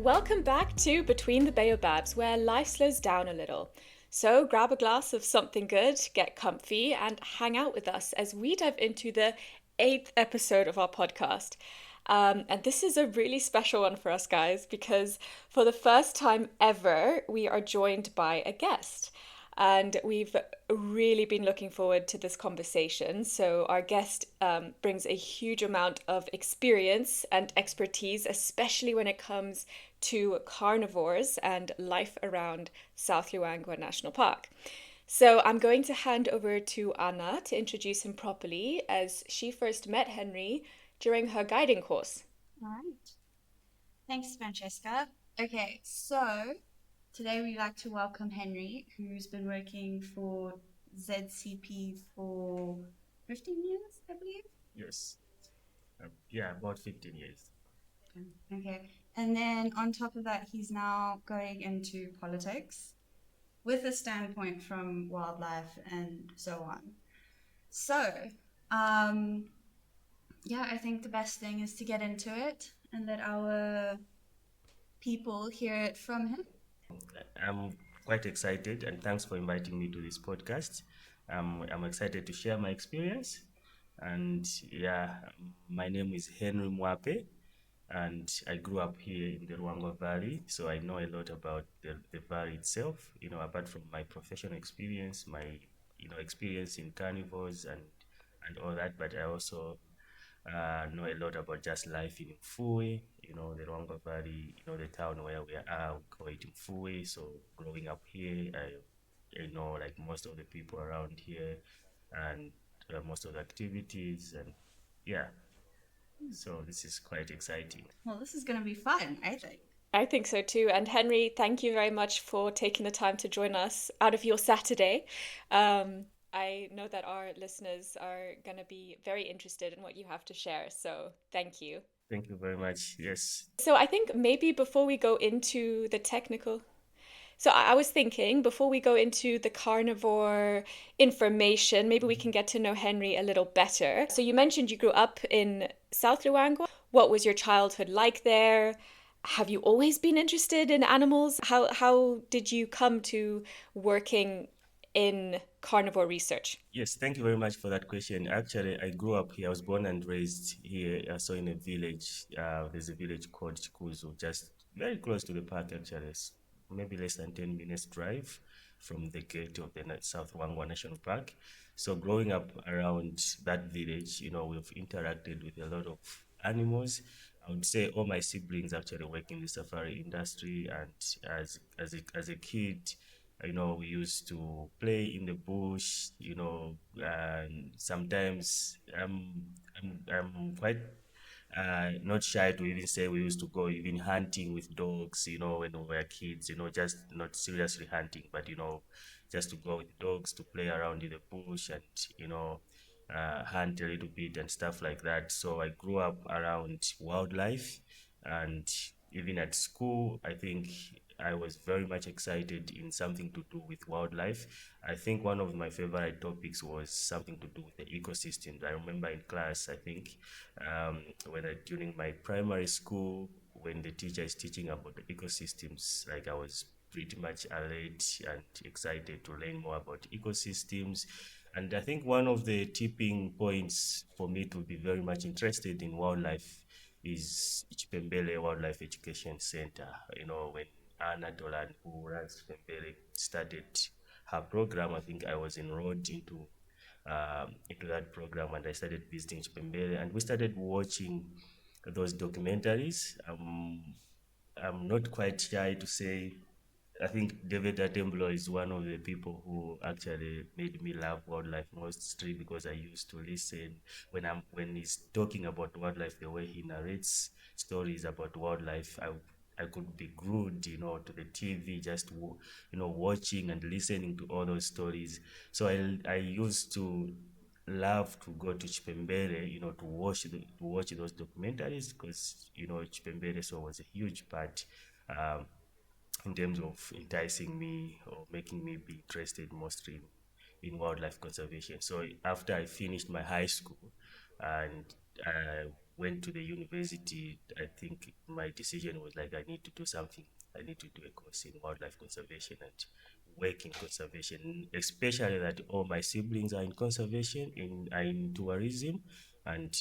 Welcome back to Between the Baobabs, where life slows down a little. So grab a glass of something good, get comfy, and hang out with us as we dive into the eighth episode of our podcast. And this is a really special one for us, guys, because for the first time ever, we are joined by a guest. And we've really been looking forward to this conversation. So, our guest brings a huge amount of experience and expertise, especially when it comes to carnivores and life around South Luangwa National Park. So, I'm going to hand over to Anna to introduce him properly, as she first met Henry during her guiding course. All right. Thanks, Francesca. Okay, so today we'd like to welcome Henry, who's been working for ZCP for 15 years, I believe. Yes. Yeah, about 15 years. Okay. And then on top of that, he's now going into politics with a standpoint from wildlife and so on. So, um, yeah, I think the best thing is to get into it and let our people hear it from him. I'm quite excited, and thanks for inviting me to this podcast. I'm excited to share my experience. And yeah, my name is Henry Mwape, and I grew up here in the Ruangwa Valley, so I know a lot about the valley itself. Apart from my professional experience, my experience in carnivores and all that, but I also know a lot about just life in Mfuwe, the Rwanga Valley, the town where we are, we call it Mfuwe. So growing up here, I know like most of the people around here and most of the activities and yeah, so this is quite exciting. Well, this is going to be fun, I think. I think so too. And Henry, thank you very much for taking the time to join us out of your Saturday. I know that our listeners are going to be very interested in what you have to share. So thank you. Thank you very much. Yes. So I think maybe before we go into the technical, so I was thinking before we go into the carnivore information, maybe we can get to know Henry a little better. So you mentioned you grew up in South Luangwa. What was your childhood like there? Have you always been interested in animals? How did you come to working in carnivore research? Yes, thank you very much for that question. Actually, I grew up here. I was born and raised here. So in a village, there's a village called Chikuzu, just very close to the park, actually. It's maybe less than 10 minutes drive from the gate of the South Luangwa National Park. So growing up around that village, we've interacted with a lot of animals. I would say all my siblings actually work in the safari industry, and as a kid, we used to play in the bush, and sometimes I'm quite not shy to even say we used to go even hunting with dogs, when we were kids, just not seriously hunting, but, just to go with dogs to play around in the bush and, hunt a little bit and stuff like that. So I grew up around wildlife, and even at school, I think I was very much excited in something to do with wildlife. I think one of my favorite topics was something to do with the ecosystems. I remember in class, I think, during my primary school, when the teacher is teaching about the ecosystems, like I was pretty much alert and excited to learn more about ecosystems. And I think one of the tipping points for me to be very much interested in wildlife is Chipembele Wildlife Education Center. When Anna Dolan, who runs Chipembele, started her program, I think I was enrolled into that program, and I started visiting Chipembele, and we started watching those documentaries. I'm not quite shy to say I think David Attenborough is one of the people who actually made me love wildlife mostly because I used to listen when he's talking about wildlife, the way he narrates stories about wildlife. I could be glued, to the TV, just watching and listening to all those stories. So I used to love to go to Chipembele, to watch those documentaries because Chipembele so was a huge part. Um, in terms of enticing me or making me be interested mostly in wildlife conservation. So after I finished my high school and went to the university, I think my decision was like, I need to do something. I need to do a course in wildlife conservation and work in conservation, especially that all my siblings are in conservation, are in tourism, and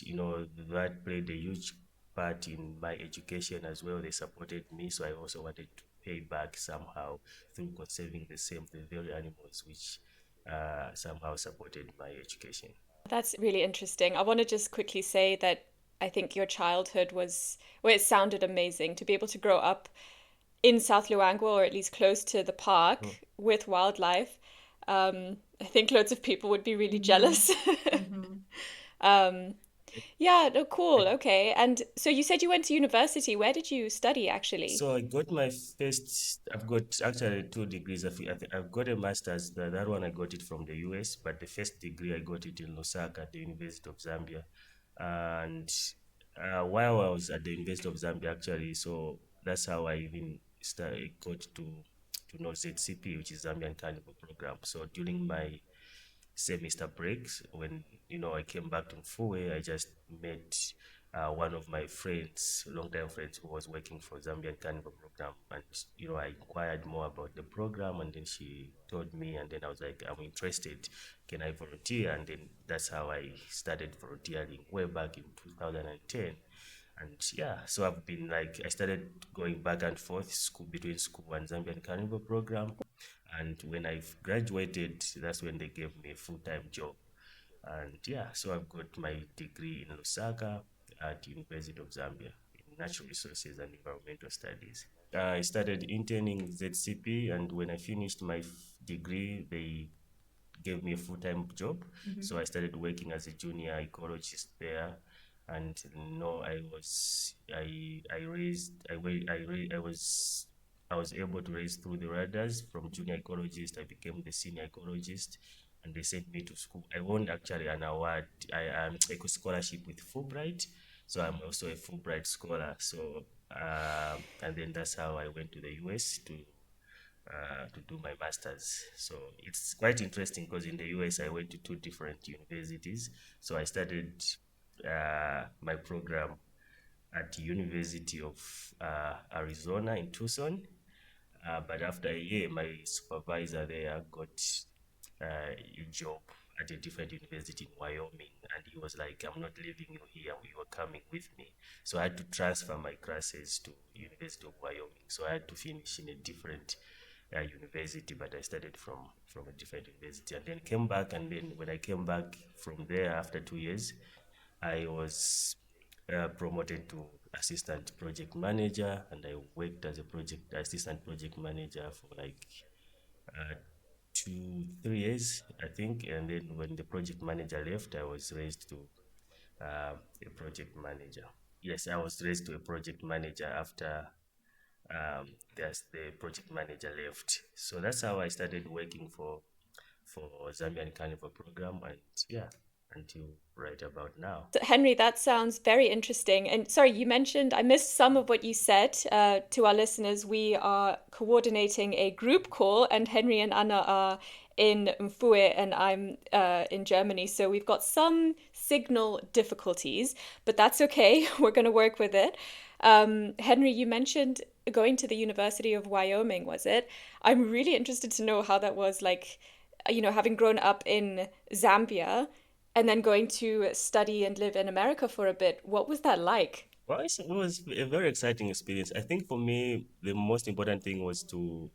that played a huge part in my education as well. They supported me, so I also wanted to pay back somehow through conserving the very animals which somehow supported my education. That's really interesting. I want to just quickly say that I think your childhood was, well, it sounded amazing to be able to grow up in South Luangwa or at least close to the park Mm. with wildlife. I think loads of people would be really Mm-hmm. jealous. Mm-hmm. um, yeah, no, cool. Okay. And so you said you went to university. Where did you study actually? So I got my first, I've got actually 2 degrees. I've got a master's. That one I got it from the US, but the first degree I got it in Lusaka at the University of Zambia. And while I was at the University of Zambia, actually, so that's how I even got to know ZCP, which is Zambian Carnivore Program. So during my semester breaks, when I came back to Mfuwe, I just met one of my friends, longtime friends, who was working for Zambian Carnival Program, and I inquired more about the program, and then she told me, and then I was like, I'm interested. Can I volunteer? And then that's how I started volunteering way back in 2010. And yeah, so I've been like, I started going back and forth between school and Zambian Carnival Program. And when I've graduated, that's when they gave me a full-time job. And yeah, so I've got my degree in Lusaka at University of Zambia in Natural Resources and Environmental Studies. I started interning ZCP, and when I finished my degree, they gave me a full-time job. Mm-hmm. So I started working as a junior ecologist there. And I was able to raise through the radars. From junior ecologist, I became the senior ecologist, and they sent me to school. I won actually an award. I am a scholarship with Fulbright, so I'm also a Fulbright scholar. So and then that's how I went to the US to do my master's. So it's quite interesting because in the US I went to 2 different universities. So I started my program at the University of Arizona in Tucson. But after a year, my supervisor there got a job at a different university in Wyoming, and he was like, "I'm not leaving you here. You are coming with me." So I had to transfer my classes to University of Wyoming. So I had to finish in a different university, but I started from a different university, and then came back. And then when I came back from there after 2 years, I was promoted to assistant project manager, and I worked as a assistant project manager for like 2 3 years, I think. And then when the project manager left, I was raised to a project manager. Yes, I was raised to a project manager after the project manager left. So that's how I started working for Zambian Carnival Program, and yeah, until right about now. So, Henry, that sounds very interesting. And sorry, you mentioned, I missed some of what you said. To our listeners, we are coordinating a group call, and Henry and Anna are in Mfuwe, and I'm in Germany. So we've got some signal difficulties, but that's okay. We're going to work with it. Henry, you mentioned going to the University of Wyoming, was it? I'm really interested to know how that was like, having grown up in Zambia and then going to study and live in America for a bit. What was that like? Well, it was a very exciting experience. I think for me, the most important thing was to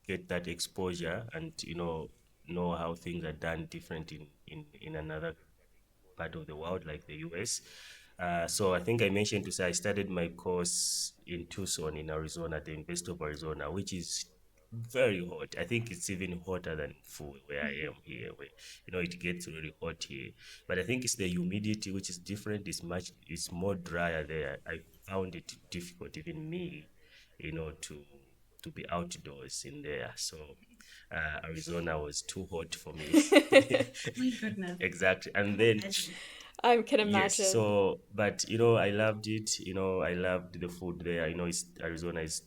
get that exposure and know how things are done different in another part of the world like the US. So I think I mentioned to say I started my course in Tucson in Arizona at the University of Arizona, which is very hot. I think it's even hotter than where I am here. Where it gets really hot here, but I think it's the humidity which is different. It's more drier there. I found it difficult, even me, to be outdoors in there. So Arizona was too hot for me. My goodness. Exactly. And then Imagine. I can Yes, imagine. so but I loved it. I loved the food there. It's Arizona is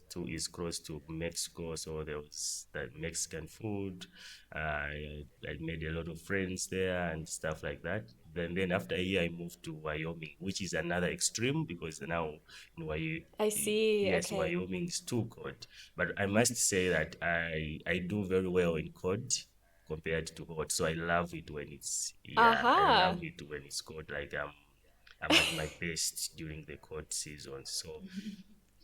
close to Mexico, so there was that Mexican food. I made a lot of friends there and stuff like that. Then after a year, I moved to Wyoming, which is another extreme because now in Wyoming, I see. yes, Okay. Wyoming is too cold. But I must say that I do very well in cold compared to hot. So I love it when it's yeah, I Aha. love it when it's cold. Like I'm at my best during the cold season. So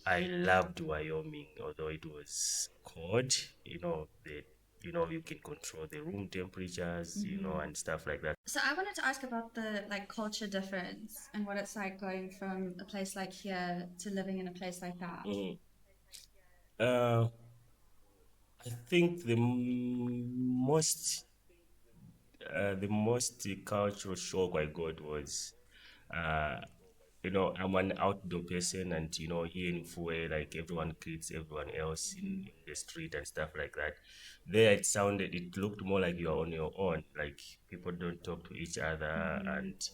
I loved Wyoming, although it was cold. You can control the room temperatures, Mhm. and stuff like that. So I wanted to ask about the like culture difference and what it's like going from a place like here to living in a place like that. Mm. Uh, I think the most cultural shock I got was uh, I'm an outdoor person, and here in Mfuwe, like everyone greets everyone else in the street and stuff like that. There, it looked more like you're on your own. Like people don't talk to each other, Mm-hmm. and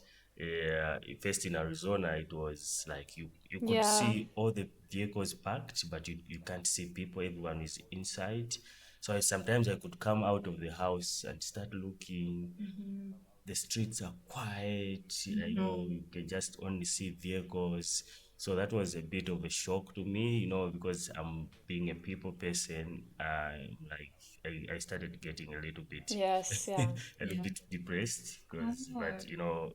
first in Arizona, it was like you could Yeah. see all the vehicles parked, but you can't see people. Everyone is inside. So sometimes I could come out of the house and start looking. Mm-hmm. The streets are quiet. Mm-hmm. You can just only see vehicles. So that was a bit of a shock to me, because I'm being a people person. Like I started getting a little bit, Yes. a Yeah. little Yeah. bit depressed because, Oh.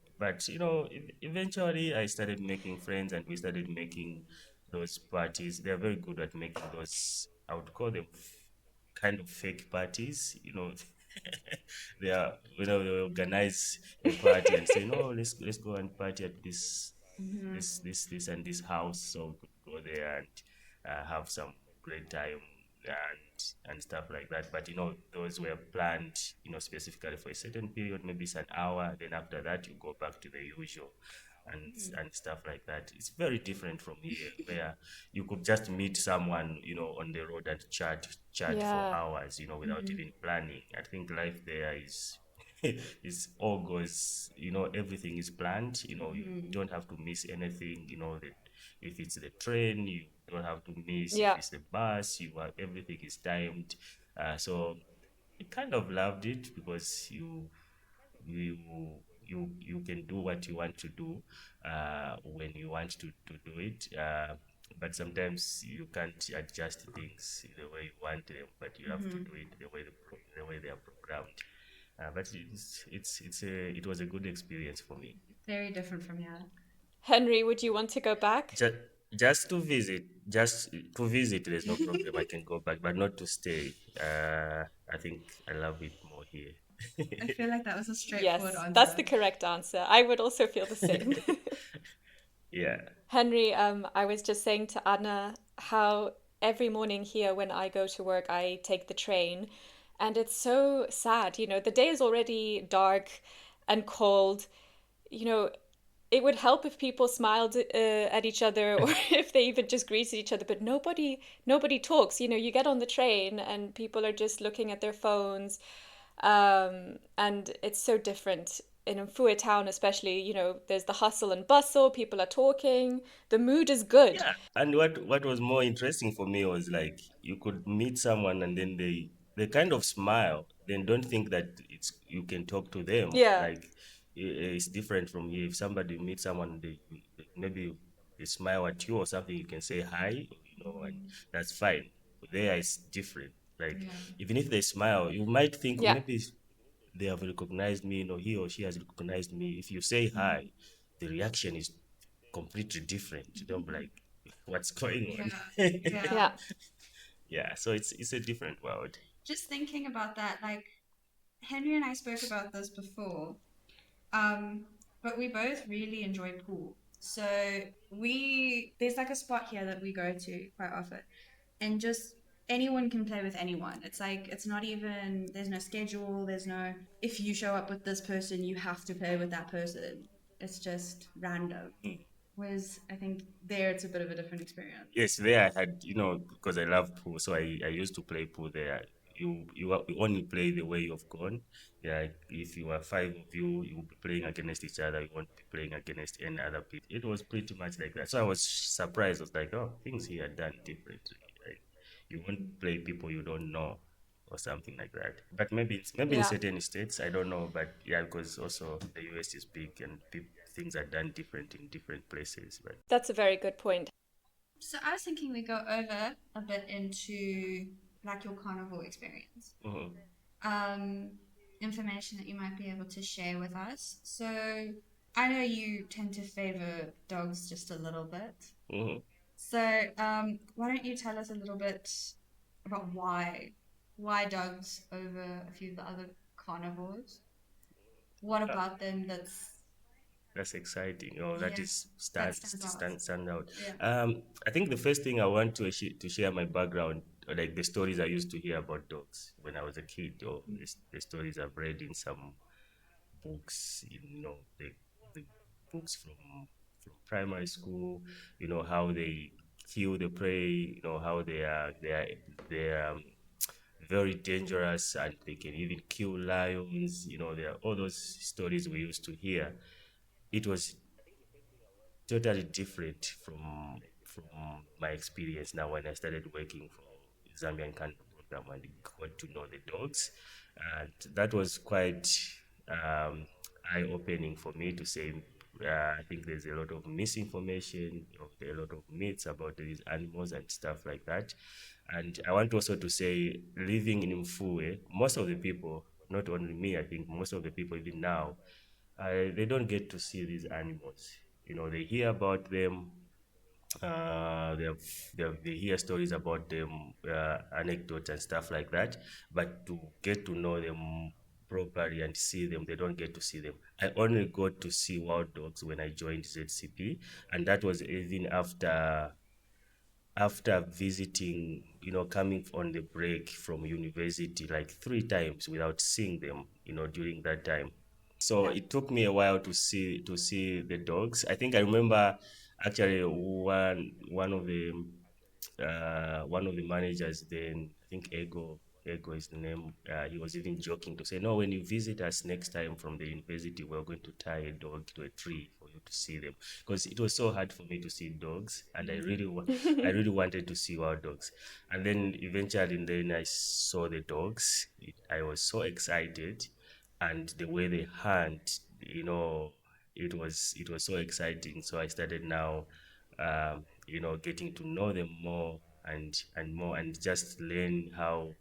eventually I started making friends and we started making those parties. They're very good at making those. I would call them kind of fake parties. They are they organize a party and say, no, let's go and party at Mm-hmm. this and this house, so we could go there and have some great time and stuff like that. But those were planned, specifically for a certain period. Maybe it's an hour, then after that you go back to the usual and stuff like that. It's very different from here, where you could just meet someone, on the road and chat for Yeah. hours, without Mm-hmm. even planning. I think life there is is all goes, everything is planned. You Mm-hmm. don't have to miss anything. If it's the train, you don't have to miss. If Yeah. it's the bus, everything is timed. So I kind of loved it because you you can do what you want to do when you want to do it. But sometimes you can't adjust things the way you want them, but you have to Mm-hmm. do it the way they are programmed. But it was a good experience for me. Very different from here. Henry, would you want to go back? Just just to visit, there's no problem. I can go back, but not to stay. I think I love it more here. I feel like that was a straightforward Yes, that's the answer. correct answer. I would also feel the same. Yeah. Henry, I was just saying to Anna how every morning here when I go to work, I take the train, and it's so sad. The day is already dark and cold. You know, it would help if people smiled at each other or if they even just greeted each other, but nobody talks. You get on the train and people are just looking at their phones, and it's so different in Mfuwe town, especially. There's the hustle and bustle, people are talking, the mood is good. Yeah, and what was more interesting for me was like you could meet someone and then they kind of smile, then don't think that it's you can talk to them. Yeah. Like it's different from here. If somebody meets someone, maybe they smile at you or something, you can say hi, and Mm-hmm. that's fine. There it's different. Like Yeah. even if they smile, you might think Yeah. maybe they have recognized me, he or she has recognized me. If you say hi, the reaction is completely different. They'll be like, what's going Yeah. on? Yeah. Yeah. Yeah, so it's a different world. Just thinking about that, like Henry and I spoke about this before, but we both really enjoy pool. So there's like a spot here that we go to quite often, and just anyone can play with anyone. It's like it's not even there's no schedule. There's no if you show up with this person, you have to play with that person. It's just random. Mm. Whereas I think there it's a bit of a different experience. Yes, there I had, because I love pool, so I used to play pool there. you only play the way you've gone. Yeah, if you are five of you, you will be playing against each other. You won't be playing against any other people. It was pretty much like that. So I was surprised. I was like, oh, things here are done differently. Like, you won't play people you don't know or something like that. But maybe in Yeah, certain states, I don't know. But yeah, because also the US is big and things are done different in different places. But that's a very good point. So I was thinking we go over a bit into like your carnivore experience. mhm, Um, information that you might be able to share with us. So I know you tend to favor dogs just a little bit. mhm. So why don't you tell us a little bit about why dogs over a few of the other carnivores? What Uh, about them that's That's exciting. Oh, that yeah is that stands out? stand out. Yeah. I think the first thing I want to share my background, like the stories I used to hear about dogs when I was a kid, or the stories I've read in some books. The books from primary school. How they kill the prey. How they are very dangerous and they can even kill lions. There are all those stories we used to hear. It was totally different from my experience now when I started working for Zambian Carnivore Program and got to know the dogs, and that was quite eye-opening for me to say. I think there's a lot of misinformation, there are a lot of myths about these animals and stuff like that. And I want also to say, living in Mfuwe, most of the people, not only me, I think most of the people even now, they don't get to see these animals. They hear about them. They hear stories about them, anecdotes and stuff like that. But to get to know them properly and see them, they don't get to see them. I only got to see wild dogs when I joined ZCP, and that was even after visiting, coming on the break from university like three times without seeing them, during that time. So Yeah. it took me a while to see the dogs. I think I remember actually one of the managers then, I think Ego is the name. He was even joking to say, no, when you visit us next time from the university, we're going to tie a dog to a tree for you to see them, because it was so hard for me to see dogs, and I really wanted to see wild dogs. And then eventually, then I saw the dogs. I was so excited, and the way they hunt, it was so exciting. So I started now, getting to know them more and more, and just learn how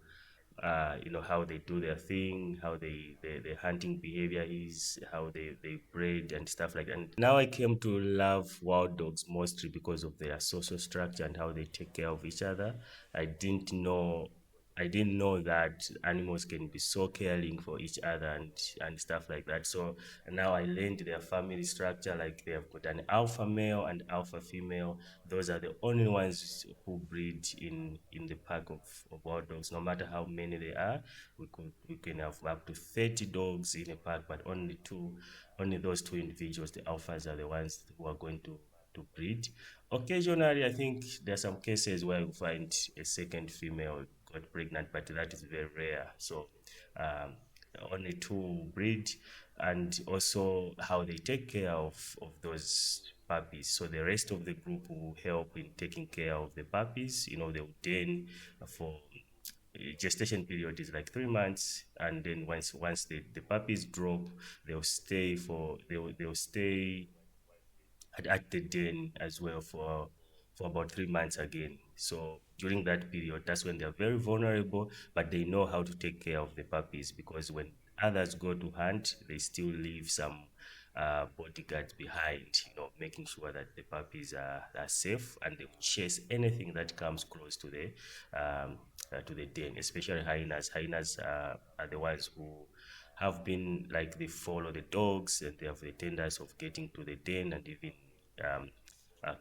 they do their thing, how their hunting behavior is, how they breed and stuff like that. And now I came to love wild dogs mostly because of their social structure and how they take care of each other. I didn't know I didn't know that animals can be so caring for each other and stuff like that. So now I learned their family structure, like they have got an alpha male and alpha female. Those are the only ones who breed in the pack of wild dogs. No matter how many they are, we can have up to 30 dogs in a pack, but only those two individuals, the alphas, are the ones who are going to breed. Occasionally, I think there are some cases where you find a second female got pregnant, but that is very rare. So um, only two breed, and also how they take care of those puppies. So the rest of the group will help in taking care of the puppies. They'll den for gestation period is like 3 months, and then once the puppies drop, they'll stay at the den as well for about 3 months again. So during that period, that's when they're very vulnerable, but they know how to take care of the puppies, because when others go to hunt, they still leave some bodyguards behind, making sure that the puppies are safe, and they chase anything that comes close to the den, especially hyenas. Hyenas are the ones who have been like, they follow the dogs and they have the tendency of getting to the den and even um,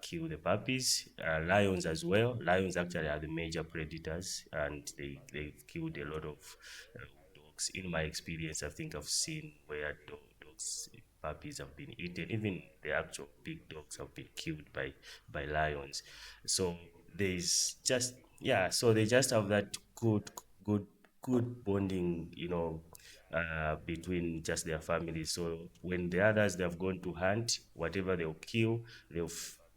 kill the puppies. Lions as well. Lions actually are the major predators, and they've killed a lot of dogs. In my experience, I think I've seen where dogs, puppies have been eaten. Even the actual big dogs have been killed by lions. So there's just, yeah. So they just have that good good bonding, between just their families. So when the others they have gone to hunt, whatever they'll kill, they'll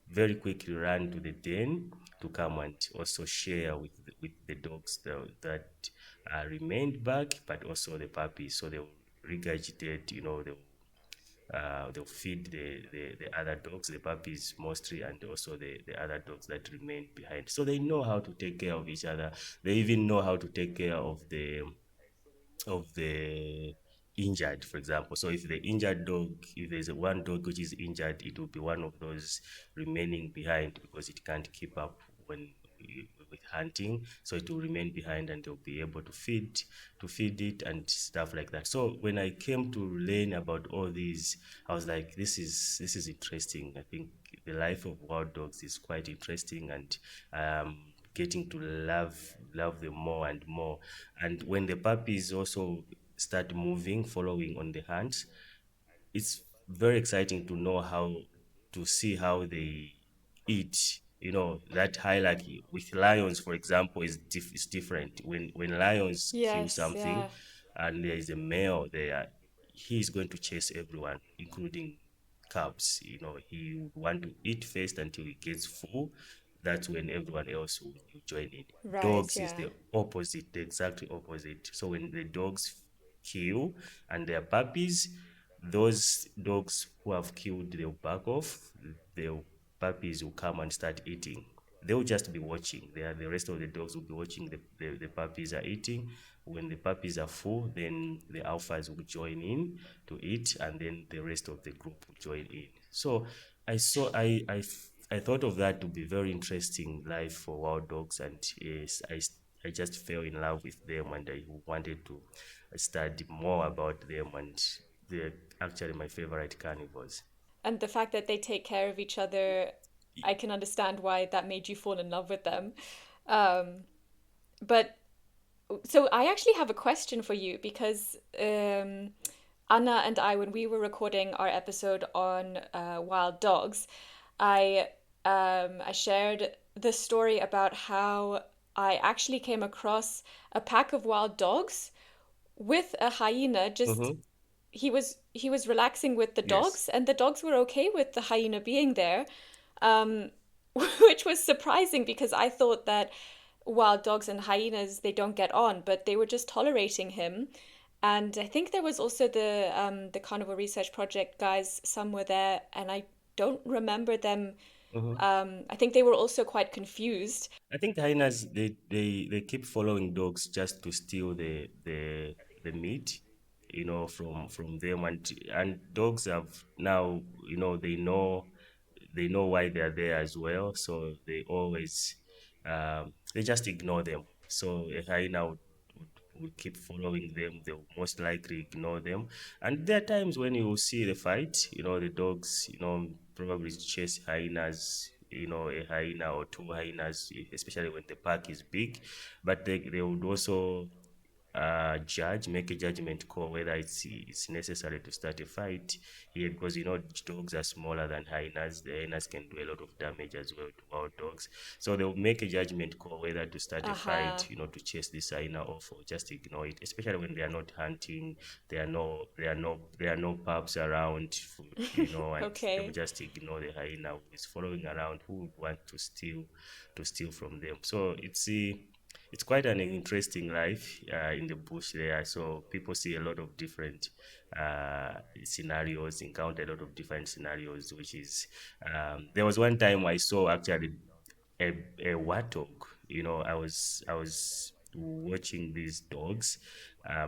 very quickly run to the den to come and also share with the dogs that remained back, but also the puppies. So they'll regurgitate, they'll feed the other dogs, the puppies mostly, and also the other dogs that remain behind. So they know how to take care of each other. They even know how to take care of the injured, for example. So if the injured dog, if there's a one dog which is injured, it will be one of those remaining behind because it can't keep up when with hunting. So it will remain behind and they'll be able to feed it and stuff like that. So when I came to learn about all these, I was like, this is interesting. I think the life of wild dogs is quite interesting, and getting to love them more and more. And when the puppies also start moving, following on the hunt, it's very exciting to see how they eat. That hierarchy with lions, for example, is different. When lions kill Yes, something yeah. and there is a male there, he's going to chase everyone, including cubs. He would want to eat first until he gets full. That's when everyone else will join in. Right, Dogs is yeah. the opposite, the exact opposite. So when the dogs kill and their puppies, those dogs who have killed, they'll back off. The puppies will come and start eating. They'll just be watching. The rest of the dogs will be watching the puppies are eating. When the puppies are full, then the alphas will join in to eat, and then the rest of the group will join in. So I saw I thought of that to be very interesting life for wild dogs, and yes, I just fell in love with them, and I wanted to study more about them, and they're actually my favorite carnivores. And the fact that they take care of each other, I can understand why that made you fall in love with them. Um, but so I actually have a question for you because Anna and I, when we were recording our episode on wild dogs, I shared the story about how I actually came across a pack of wild dogs with a hyena. Just Mm-hmm. he was relaxing with the Yes. dogs, and the dogs were okay with the hyena being there, um, which was surprising because I thought that wild dogs and hyenas they don't get on, but they were just tolerating him. And I think there was also the Carnivore Research Project guys. Some were there, and I don't remember them. Mm-hmm. I think they were also quite confused. I think hyenas they keep following dogs just to steal the meat, from them, and dogs have now, they know why they're there as well, so they just ignore them. So a hyena would keep following them. They'll most likely ignore them, and there are times when you will see the fight. The dogs, probably chase hyenas. A hyena or two hyenas, especially when the pack is big, but they would also make a judgment call whether it's necessary to start a fight here, because dogs are smaller than hyenas. The hyenas can do a lot of damage as well to wild dogs. So they'll make a judgment call whether to start a fight, Aha. to chase this hyena off or just ignore it. Especially when they are not hunting, there are no pups around, and they will Okay. just ignore the hyena who is following around, who would want to steal from them. So it's quite an interesting life in the bush there. So people see a lot of different scenarios, encounter a lot of different scenarios, which is there was one time I saw actually a warthog. I was watching these dogs. I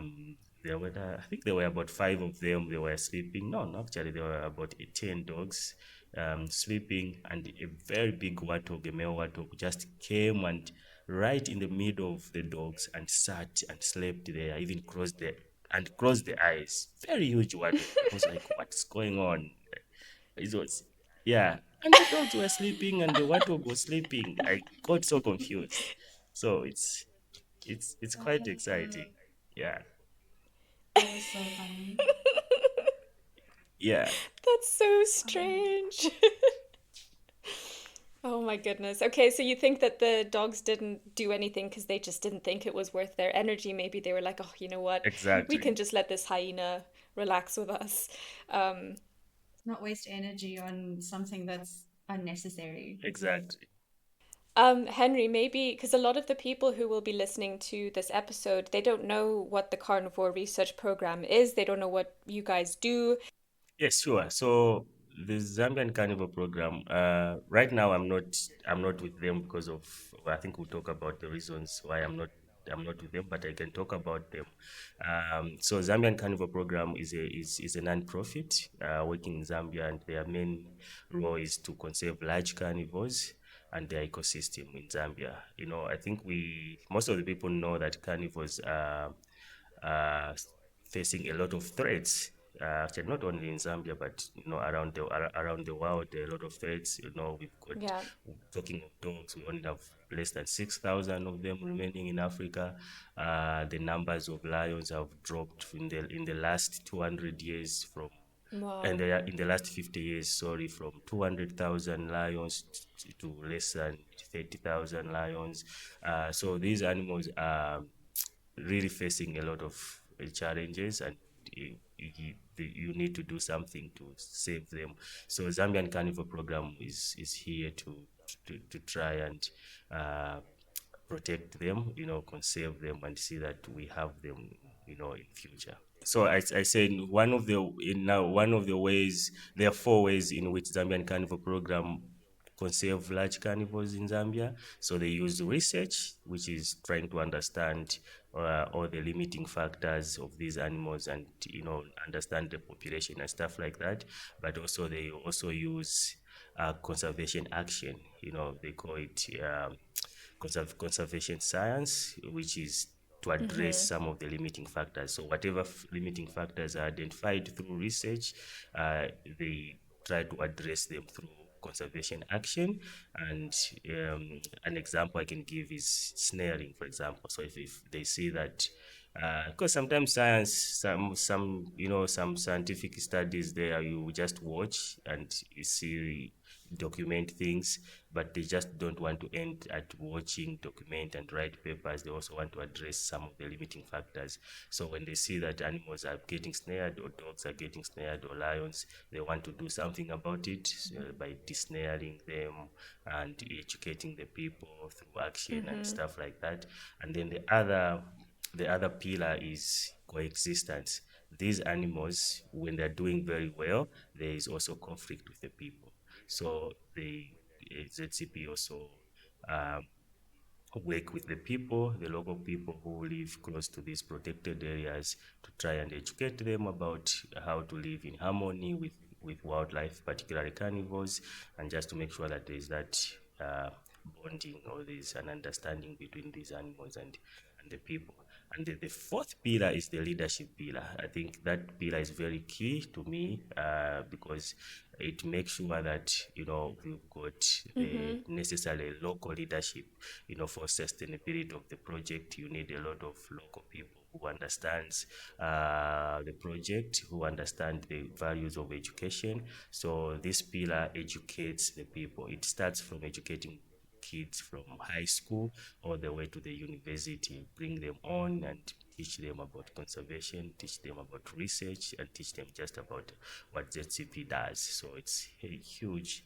think there were about five of them. They were sleeping. No, no, actually there were about 10 dogs sleeping, and a very big warthog, a male warthog, just came and right in the middle of the dogs and sat and slept there, even closed the eyes. Very huge warthog. I was like, what's going on? It was, yeah. And the dogs were sleeping and the warthog was sleeping. I got so confused. So it's That quite is so, exciting. Yeah. that is so funny. Yeah. That's so Um, strange. Oh my goodness. Okay, so you think that the dogs didn't do anything because they just didn't think it was worth their energy. Maybe they were like, oh, you know what? We Exactly. can just let this hyena relax with us. Um, Not waste energy on something that's unnecessary. Exactly. Henry, maybe because a lot of the people who will be listening to this episode, they don't know what the Carnivore Research Program is. They don't know what you guys do. Yes, sure. So the Zambian Carnival program, right now I'm not with them because of, well, I think we'll talk about the reasons why I'm not with them, but I can talk about them. So Zambian Carnival program is a non-profit working in Zambia, and their main role is to conserve large carnivores and their ecosystem in Zambia. You know, I think we most of the people know that carnivores are uh, facing a lot of threats. Actually, not only in Zambia, but around the world, there are a lot of threats. You know, we've got Yeah. talking of dogs. We only have less than 6,000 of them remaining in Africa. The numbers of lions have dropped in the last 200 years from and Wow. they are in the last 50 years, sorry, from 200,000 lions to less than 30,000 lions. So these animals are really facing a lot of challenges, and you need to do something to save them. So Zambian Carnival program is here to try and uh, protect them, you know, conserve them, and see that we have them, you know, in future. So I said one of the ways, there are four ways in which Zambian Carnival program conserve large carnivores in Zambia. So they use research, which is trying to understand all the limiting factors of these animals, and you know, understand the population and stuff like that. But also they also use conservation action. You know, they call it conservation science, which is to address Mm-hmm. some of the limiting factors. So whatever limiting factors are identified through research, they try to address them through conservation action. And an example I can give is snaring, for example. So if they see that because sometimes science, some you know, some scientific studies there, you just watch and you see, document things, but they just don't want to end at watching, document, and write papers. They also want to address some of the limiting factors. So when they see that animals are getting snared, or dogs are getting snared, or lions, they want to do something about it by desnaring them and educating the people through action and Mm-hmm. stuff like that. And then the other pillar is coexistence. These animals, when they're doing very well, there is also conflict with the people. So the ZCP also um, work with the people, the local people who live close to these protected areas, to try and educate them about how to live in harmony with wildlife, particularly carnivores, and just to make sure that there is that uh, bonding, or there is an understanding between these animals and the people. And the fourth pillar is the leadership pillar. I think that pillar is very key to me because it makes sure that, you know, we've got the Mm-hmm. necessary local leadership. You know, for sustainability of the project, you need a lot of local people who understands the project, who understand the values of education. So this pillar educates the people. It starts from educating kids from high school all the way to the university, bring them on and teach them about conservation, teach them about research, and teach them just about what ZCP does. So it's a huge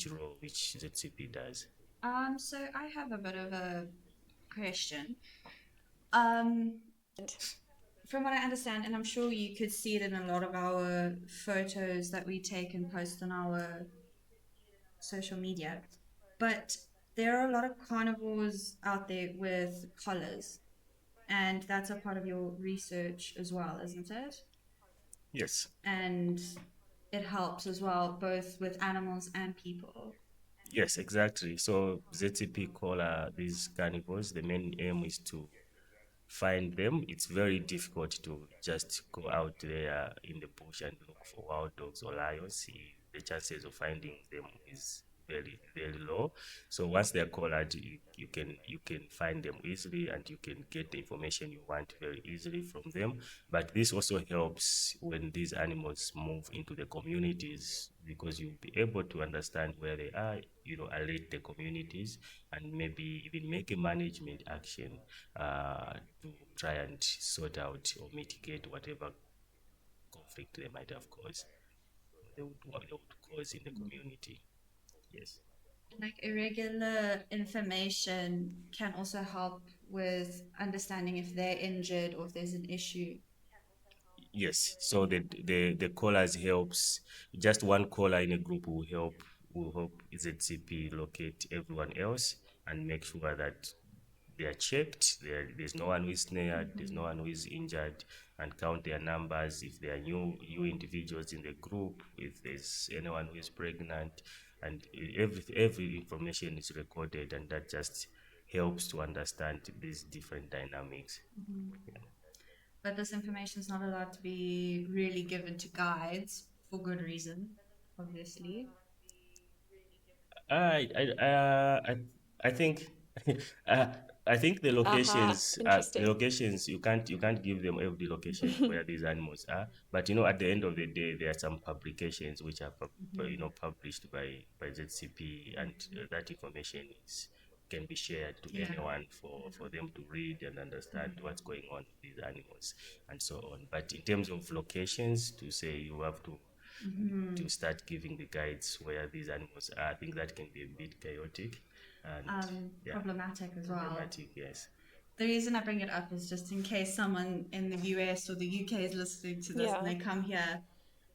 role which ZCP does. So I have a bit of a question. Um, from what I understand, and I'm sure you could see it in a lot of our photos that we take and post on our social media, but there are a lot of carnivores out there with collars, and that's a part of your research as well, isn't it? Yes. And it helps as well, both with animals and people. Yes, exactly. So ZCP call these carnivores. The main aim is to find them. It's very difficult to just go out there in the bush and look for wild dogs or lions. The chances of finding them is very low. So once they're collared, you can find them easily, and you can get the information you want very easily from them. But this also helps when these animals move into the communities, because you'll be able to understand where they are, alert the communities, and maybe even make a management action uh, to try and sort out or mitigate whatever conflict they might have caused, they would cause in the community. Yes. Like irregular information can also help with understanding if they're injured or if there's an issue. Yes, so the callers helps. Just one caller in a group will help ZCP locate everyone else and make sure that they are checked. There's no one who is snared. There's no one who is injured, and count their numbers. If there are new individuals in the group, if there's anyone who is pregnant, and every information is recorded, and that just helps to understand these different dynamics. But this information is not allowed to be really given to guides for good reason, obviously. I think uh, I think the Aha, locations the interesting. locations you can't give them every location where these animals are. But at the end of the day, there are some publications which are published by ZCP, and that information is can be shared to Yeah. anyone for them to read and understand what's going on with these animals and so on. But in terms of locations, to say you have to start giving the guides where these animals are, I think that can be a bit chaotic and yeah, Problematic as well. problematic. Yes. The reason I bring it up is just in case someone in the US or the UK is listening to this and Yeah. they come here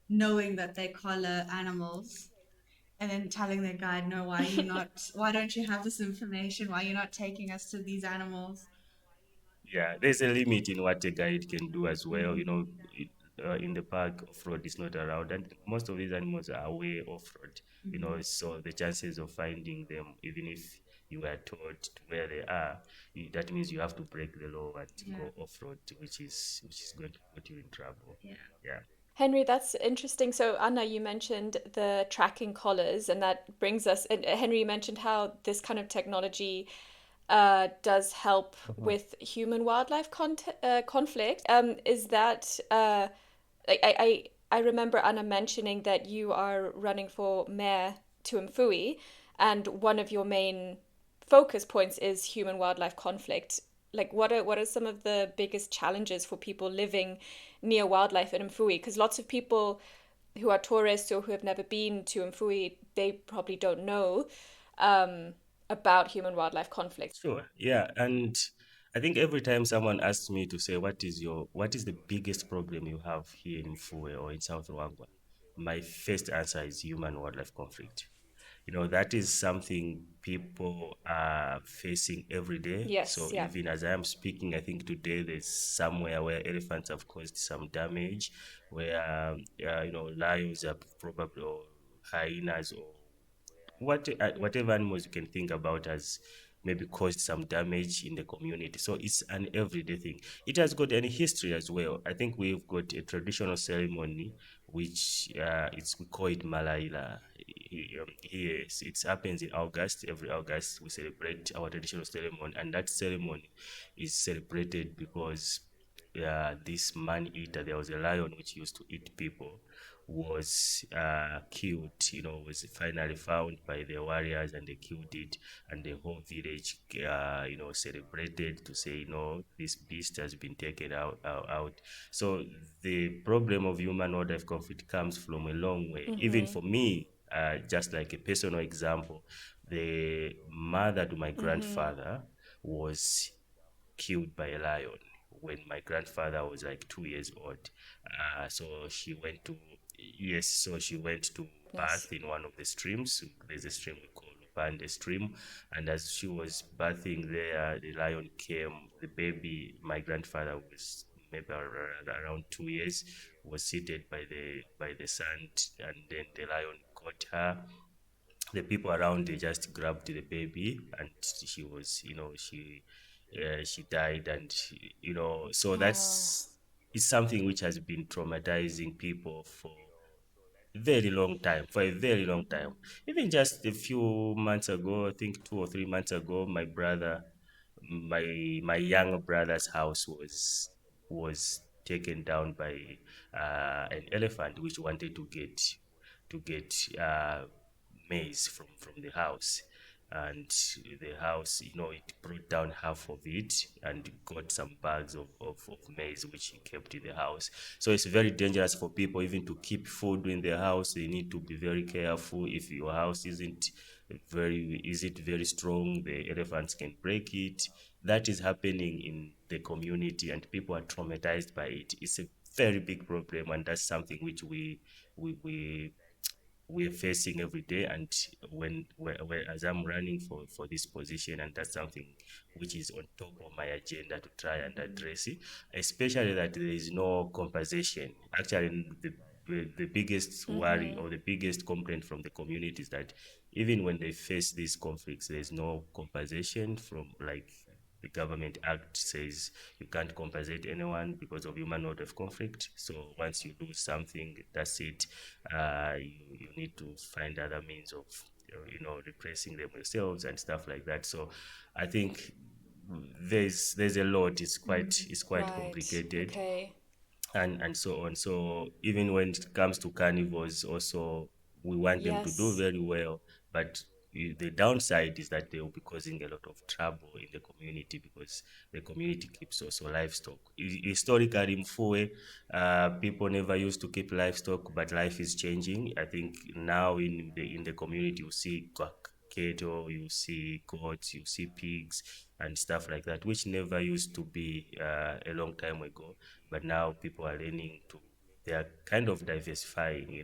knowing that they collar animals and then telling their guide, no, why don't you have this information? Why are you not taking us to these animals? Yeah, there's a limit in what a guide can do as well. In the park, off-road is not allowed, and most of these animals are away off-road. So the chances of finding them, even if you are told to where they are, that means you have to break the law and Yeah. go off-road, which is going to put you in trouble. Yeah. Yeah. Henry, that's interesting. So, Anna, you mentioned the tracking collars, and that brings us. And Henry, you mentioned how this kind of technology does help with human wildlife conflict. Is that I remember Anna mentioning that you are running for mayor to Mfuwe, and one of your main focus points is human wildlife conflict. Like, what are some of the biggest challenges for people living near wildlife in Mfuwe? Because lots of people who are tourists or who have never been to Mfuwe, they probably don't know um, about human wildlife conflict. Sure. Yeah, and I think every time someone asks me to say what is the biggest problem you have here in Mfuwe or in South Luangwa, my first answer is human wildlife conflict. That is something people are facing every day. Yes, So yeah. even as I am speaking, I think today there's somewhere where elephants have caused some damage, where lions are probably, or hyenas, or whatever animals you can think about has maybe caused some damage in the community. So it's an everyday thing. It has got any history as well. I think we've got a traditional ceremony which we call it Malaila. Here it happens in August. Every August we celebrate our traditional ceremony, and that ceremony is celebrated because this man eater, there was a lion which used to eat people, was killed, was finally found by the warriors, and they killed it, and the whole village, celebrated to say, this beast has been taken out. So the problem of human wildlife conflict comes from a long way. Even for me, just like a personal example, the mother to my grandfather was killed by a lion when my grandfather was like 2 years old. So she went to yes, so she went to Yes. bath in one of the streams. There's a stream we call Pande stream, and as she was bathing there, the lion came. The baby, my grandfather was maybe around 2 years, was seated by the sand, and then the lion caught her. The people around, they just grabbed the baby, and she was she died, and so Oh, that's it's something which has been traumatizing people very long time, for a very long time. Even just a few months ago, I think 2 or 3 months ago, my younger brother's house was taken down by an elephant which wanted to get maize from the house. And the house, it brought down half of it and got some bags of maize which he kept in the house. So it's very dangerous for people even to keep food in their house. They need to be very careful. If your house isn't very strong, the elephants can break it. That is happening in the community and people are traumatized by it. It's a very big problem, and that's something which we we're facing every day. And as I'm running for this position, and that's something which is on top of my agenda to try and address it, especially that there is no compensation. Actually, the biggest worry or the biggest complaint from the community is that even when they face these conflicts, there's no compensation from, like, the government act says you can't compensate anyone because of human wildlife conflict. So once you lose something, that's it. You need to find other means of replacing them yourselves and stuff like that. So I think there's a lot. It's quite Right. complicated, Okay. and so on. So even when it comes to carnivores, also we want them to do Yes. very well, but the downside is that they will be causing a lot of trouble in the community because the community keeps also livestock. Historically, Mfuwe, people never used to keep livestock, but life is changing. I think now in the community you see cattle, you see goats, you see pigs and stuff like that, which never used to be a long time ago. But now people are they are kind of diversifying,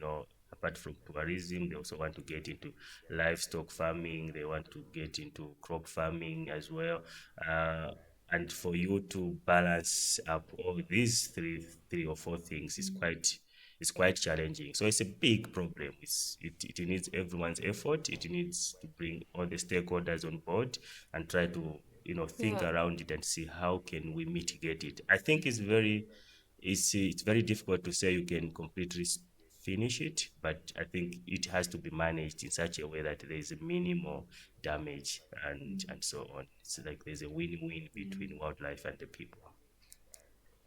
apart from tourism, they also want to get into livestock farming, they want to get into crop farming as well. Uh, and for you to balance up all these three or four things is quite challenging. So it's a big problem. It needs everyone's effort. It needs to bring all the stakeholders on board and try to think Yeah. around it and see how can we mitigate it. I think it's very difficult to say you can completely finish it, but I think it has to be managed in such a way that there is a minimal damage and so on. It's like there's a win-win between wildlife and the people.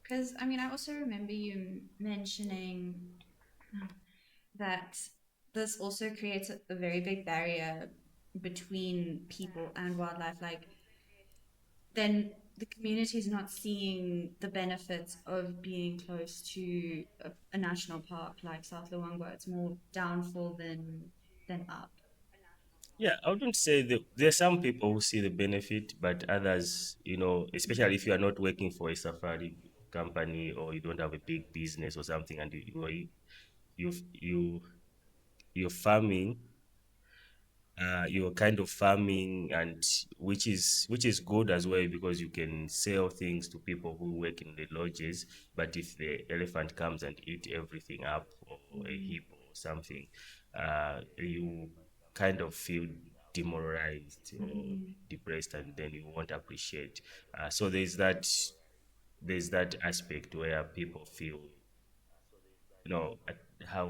Because, I mean, I also remember you mentioning that this also creates a very big barrier between people and wildlife. Like, then the community is not seeing the benefits of being close to a national park like South Luangwa. It's more downfall than up. Yeah, I wouldn't say that there are some people who see the benefit, but others, especially if you are not working for a safari company or you don't have a big business or something, and you you you're farming, you're kind of farming, and which is good as well because you can sell things to people who work in the lodges. But if the elephant comes and eat everything up, or a heap or something, you kind of feel demoralized or Mm-mm. depressed, and then you won't appreciate. So there's that aspect where people feel, how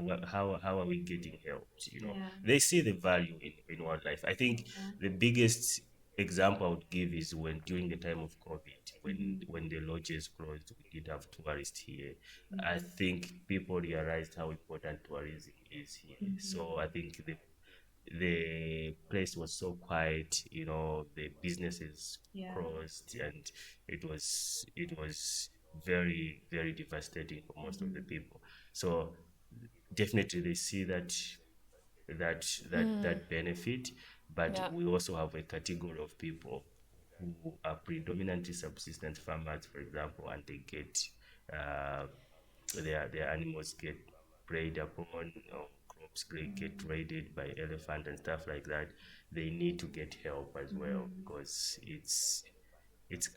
are we getting helped? Yeah. They see the value in wildlife. I think Yeah. the biggest example I would give is when during the time of COVID, when Mm-hmm. when the lodges closed, we did have tourists here. I Mm-hmm. think people realized how important tourism is here. Mm-hmm. So I think the place was so quiet, the businesses Yeah. closed, and it was very, very devastating for most of the Mm-hmm. people. So definitely they see that benefit, but Yeah. we also have a category of people who are predominantly subsistence farmers, for example, and they get uh, their animals get preyed upon, or crops get raided by elephant and stuff like that. They need to get help as well Mm-hmm. because it's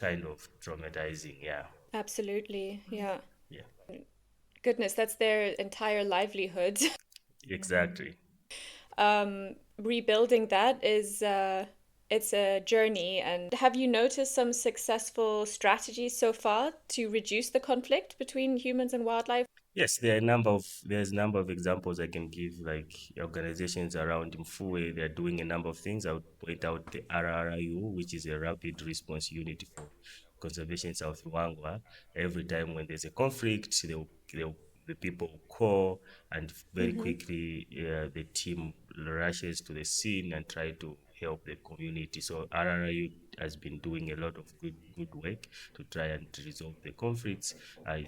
kind of traumatizing. Yeah, Absolutely. Yeah. yeah, Goodness, that's their entire livelihood. Yeah. exactly. Rebuilding that is it's a journey. And have you noticed some successful strategies so far to reduce the conflict between humans and wildlife? Yes, there's a number of examples I can give, like organizations around Mfuwe. They're doing a number of things. I would point out the RRIU, which is a rapid response unit for conservation South Luangwa. Every time when there's a conflict, the people call, and very quickly the team rushes to the scene and try to help the community. So RRIU has been doing a lot of good work to try and resolve the conflicts.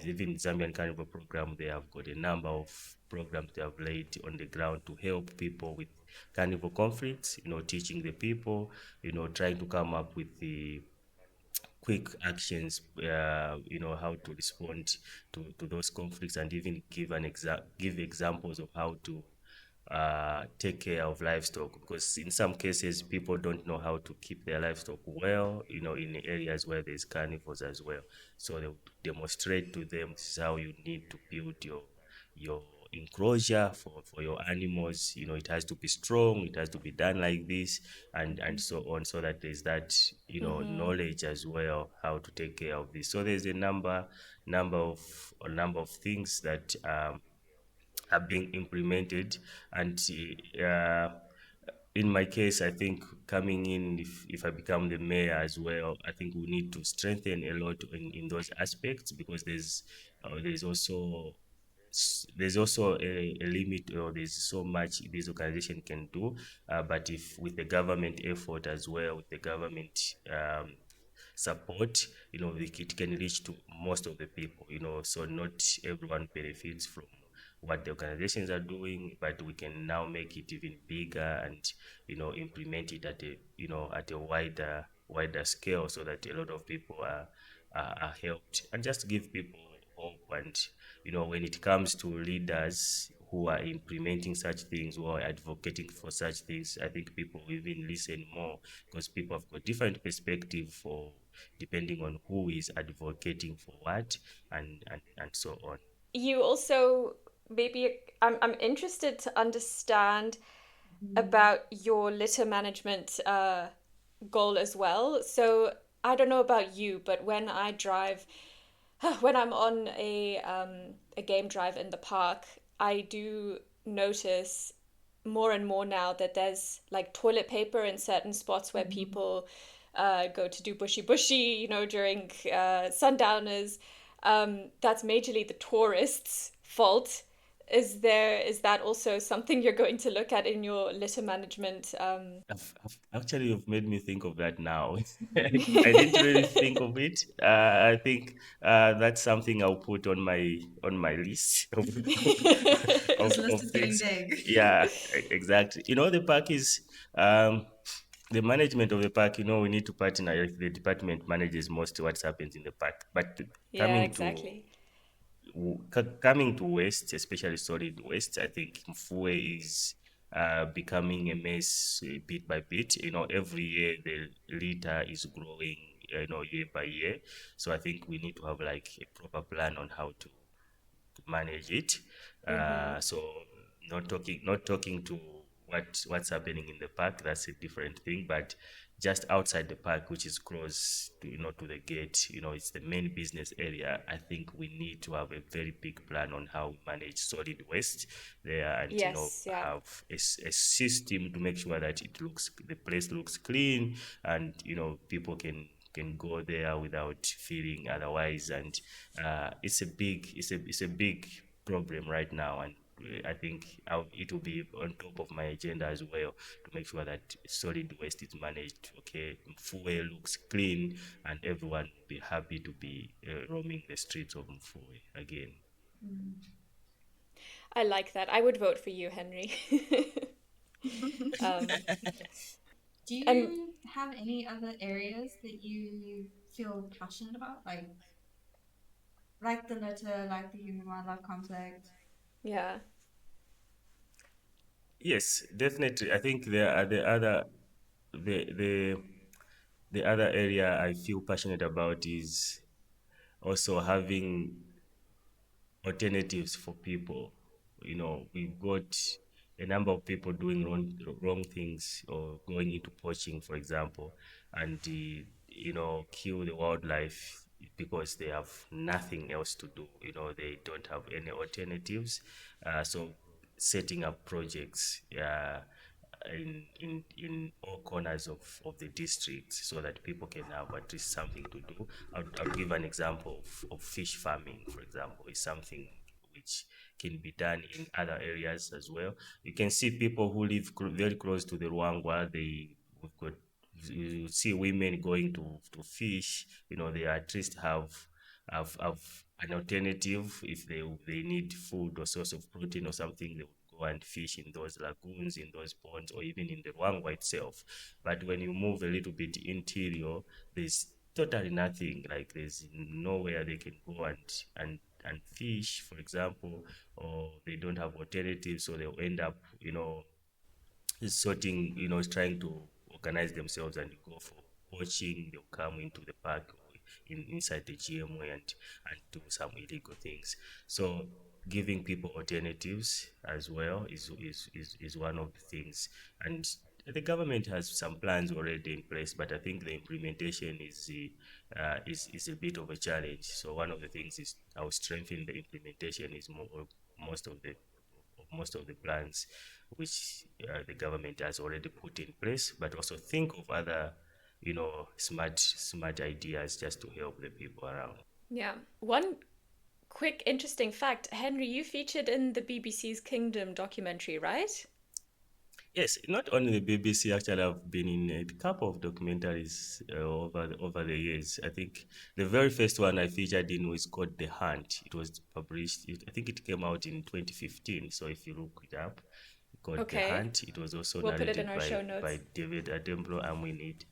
Even Zambian Carnivore Program, they have got a number of programs they have laid on the ground to help people with carnivore conflicts, teaching the people, trying to come up with the quick actions, how to respond to those conflicts, and even give examples of how to take care of livestock, because in some cases people don't know how to keep their livestock well, in areas where there's carnivores as well. So they would demonstrate to them, this is how you need to build your enclosure for your animals. It has to be strong, it has to be done like this, and so on, so that there's that, knowledge as well, how to take care of this. So there's a number of things that are being implemented. And in my case, I think coming in, if I become the mayor as well, I think we need to strengthen a lot in those aspects, because there's also a limit, or there's so much this organization can do. But if with the government effort as well, with the government support, it can reach to most of the people, so not everyone benefits from what the organizations are doing, but we can now make it even bigger, and implement it at a wider scale, so that a lot of people are helped, and just give people hope. And when it comes to leaders who are implementing such things, who are advocating for such things, I think people will even listen more, because people have got different perspective for depending on who is advocating for what, and so on. You also maybe I'm interested to understand about your litter management goal as well. So I don't know about you, but when I drive, when I'm on a game drive in the park, I do notice more and more now that there's like toilet paper in certain spots where people go to do bushy bushy, during sundowners. That's majorly the tourists' fault. Is that also something you're going to look at in your litter management? Actually, you've made me think of that now. I didn't really think of it. I think that's something I'll put on my list of His of list is getting things. big. Yeah, exactly. The park is the management of the park. We need to partner. If the department manages most what's happens in the park, but Yeah, coming to exactly. coming to waste, especially solid waste, I think Mfuwe is becoming a mess bit by bit. Every year the litter is growing, year by year. So I think we need to have like a proper plan on how to manage it. So not talking to what's happening in the park. That's a different thing. But just outside the park, which is close to the gate, it's the main business area. I think we need to have a very big plan on how we manage solid waste there, and Yes, yeah. have a system to make sure that the place looks clean, and people can go there without feeling otherwise. And it's a big problem right now. And I think it will be on top of my agenda as well, to make sure that solid waste is managed. Okay, Mfuwe looks clean, and everyone will be happy to be roaming the streets of Mfuwe again. I like that. I would vote for you, Henry. um, Do and you have any other areas that you feel passionate about, like the litter, like the human wildlife conflict? yeah, Yes, definitely. I think there are the other area I feel passionate about is also having alternatives for people. We've got a number of people doing wrong things, or going into poaching, for example, and kill the wildlife because they have nothing else to do. They don't have any alternatives. So setting up projects in all corners of the district so that people can have at least something to do. I'll give an example of fish farming, for example, is something which can be done in other areas as well. You can see people who live very close to the Luangwa, we've got, you see women going to fish. They at least have an alternative if they need food or source of protein or something. They would go and fish in those lagoons, in those ponds, or even in the Luangwa itself. But when you move a little bit interior, there's totally nothing. Like there's nowhere they can go and fish, for example, or they don't have alternatives, so they'll end up, sorting, trying to organize themselves and go for poaching. They'll come into the park inside the GMO and do some illegal things. So giving people alternatives as well is one of the things. And the government has some plans already in place, but I think the implementation is a bit of a challenge. So one of the things is how strengthen the implementation is most of the most of the plans which the government has already put in place, but also think of other, smart ideas just to help the people around. Yeah. One quick interesting fact, Henry, you featured in the BBC's Kingdom documentary, right? Yes, not only the BBC. Actually, I've been in a couple of documentaries over the years. I think the very first one I featured in was called The Hunt. It was published. I think it came out in 2015. So if you look it up, called The Okay. Hunt. It was also We'll put it in narrated our show by notes. David Adembro. I'm in it.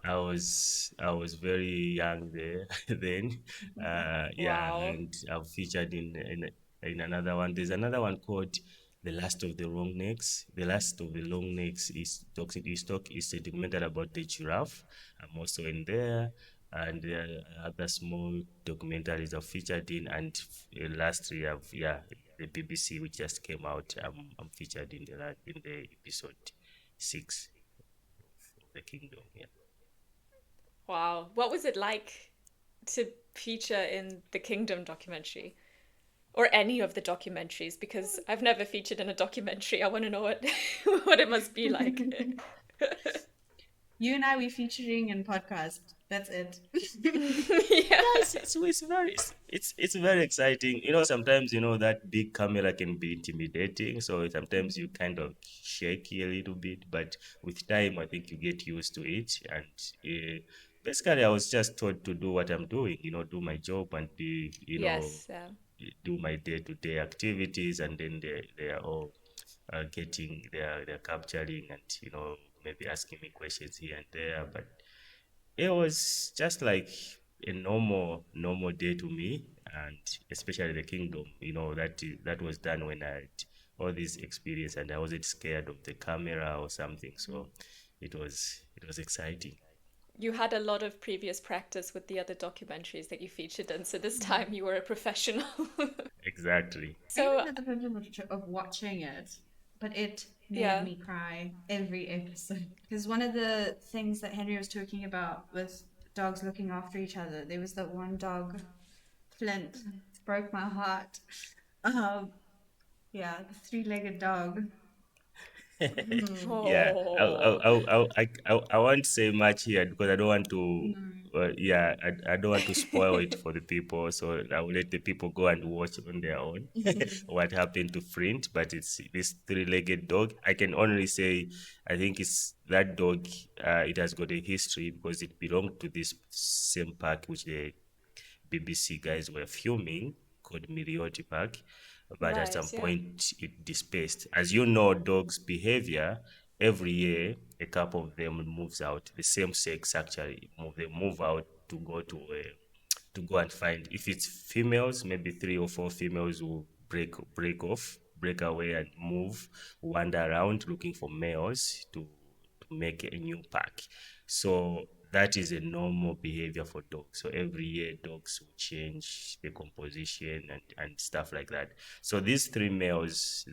I was very young there then. Yeah, Wow. and I've featured in another one. There's another one called The Last of the Long Necks. The Last of the Long Necks is a documentary about the giraffe. I'm also in there. And there are other small documentaries I've featured in. And last year, the BBC, which just came out, I'm featured in the episode 6 of the Kingdom. Yeah. Wow. What was it like to feature in the Kingdom documentary? Or any of the documentaries, because I've never featured in a documentary. I want to know what what it must be like. You and I, we featuring in podcast. That's it. Yeah. Yeah, it's very exciting. Sometimes that big camera can be intimidating, so sometimes you kind of shaky a little bit, but with time I think you get used to it. And basically I was just taught to do what I'm doing, do my job and Yes. do my day-to-day activities, and then they are all they're capturing and maybe asking me questions here and there. But it was just like a normal day to me, and especially the Kingdom. That was done when I had all this experience and I wasn't scared of the camera or something. So it was exciting. You had a lot of previous practice with the other documentaries that you featured in, so this time you were a professional. Exactly. I even So, had the privilege of watching it, but it made yeah. me cry every episode. Because one of the things that Henry was talking about with dogs looking after each other, there was that one dog, Flint, broke my heart. Um, yeah, the three-legged dog. Yeah, Oh. I won't say much here because I don't want to. No. Yeah, I don't want to spoil it for the people, so I will let the people go and watch on their own what happened to Flint. But it's this three-legged dog. I can only say I think it's that dog. It has got a history because it belonged to this same park which the BBC guys were filming called Mirioti Park, but at some Right, yeah. point it dispersed. As you know, dogs' behavior every year, a couple of them moves out. The same sex actually, they move out to go and find. If it's females, maybe 3 or 4 females will break away and move, wander around looking for males to make a new pack. So that is a normal behavior for dogs. So every year dogs will change the composition and stuff like that. So these three males,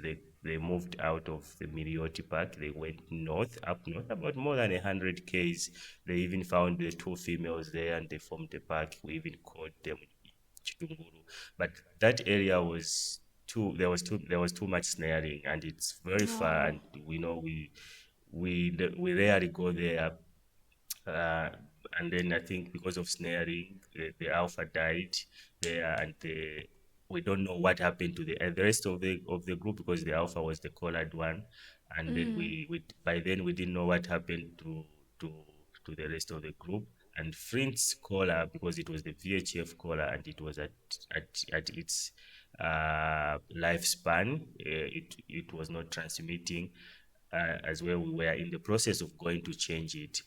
they moved out of the Mirioti Park. They went north, up north, about more than 100 k's. They even found the two females there and they formed a pack. We even called them Chitunguru. But that area was there was too much snaring and it's very far, Oh. and we know we rarely go there. uh, and then I think because of snaring, the alpha died there, and we don't know what happened to the rest of the group, because the alpha was the colored one, and then we by then we didn't know what happened to to the rest of the group. And Flint's collar, because it was the VHF collar and it was at its lifespan, it was not transmitting as well. We were in the process of going to change it.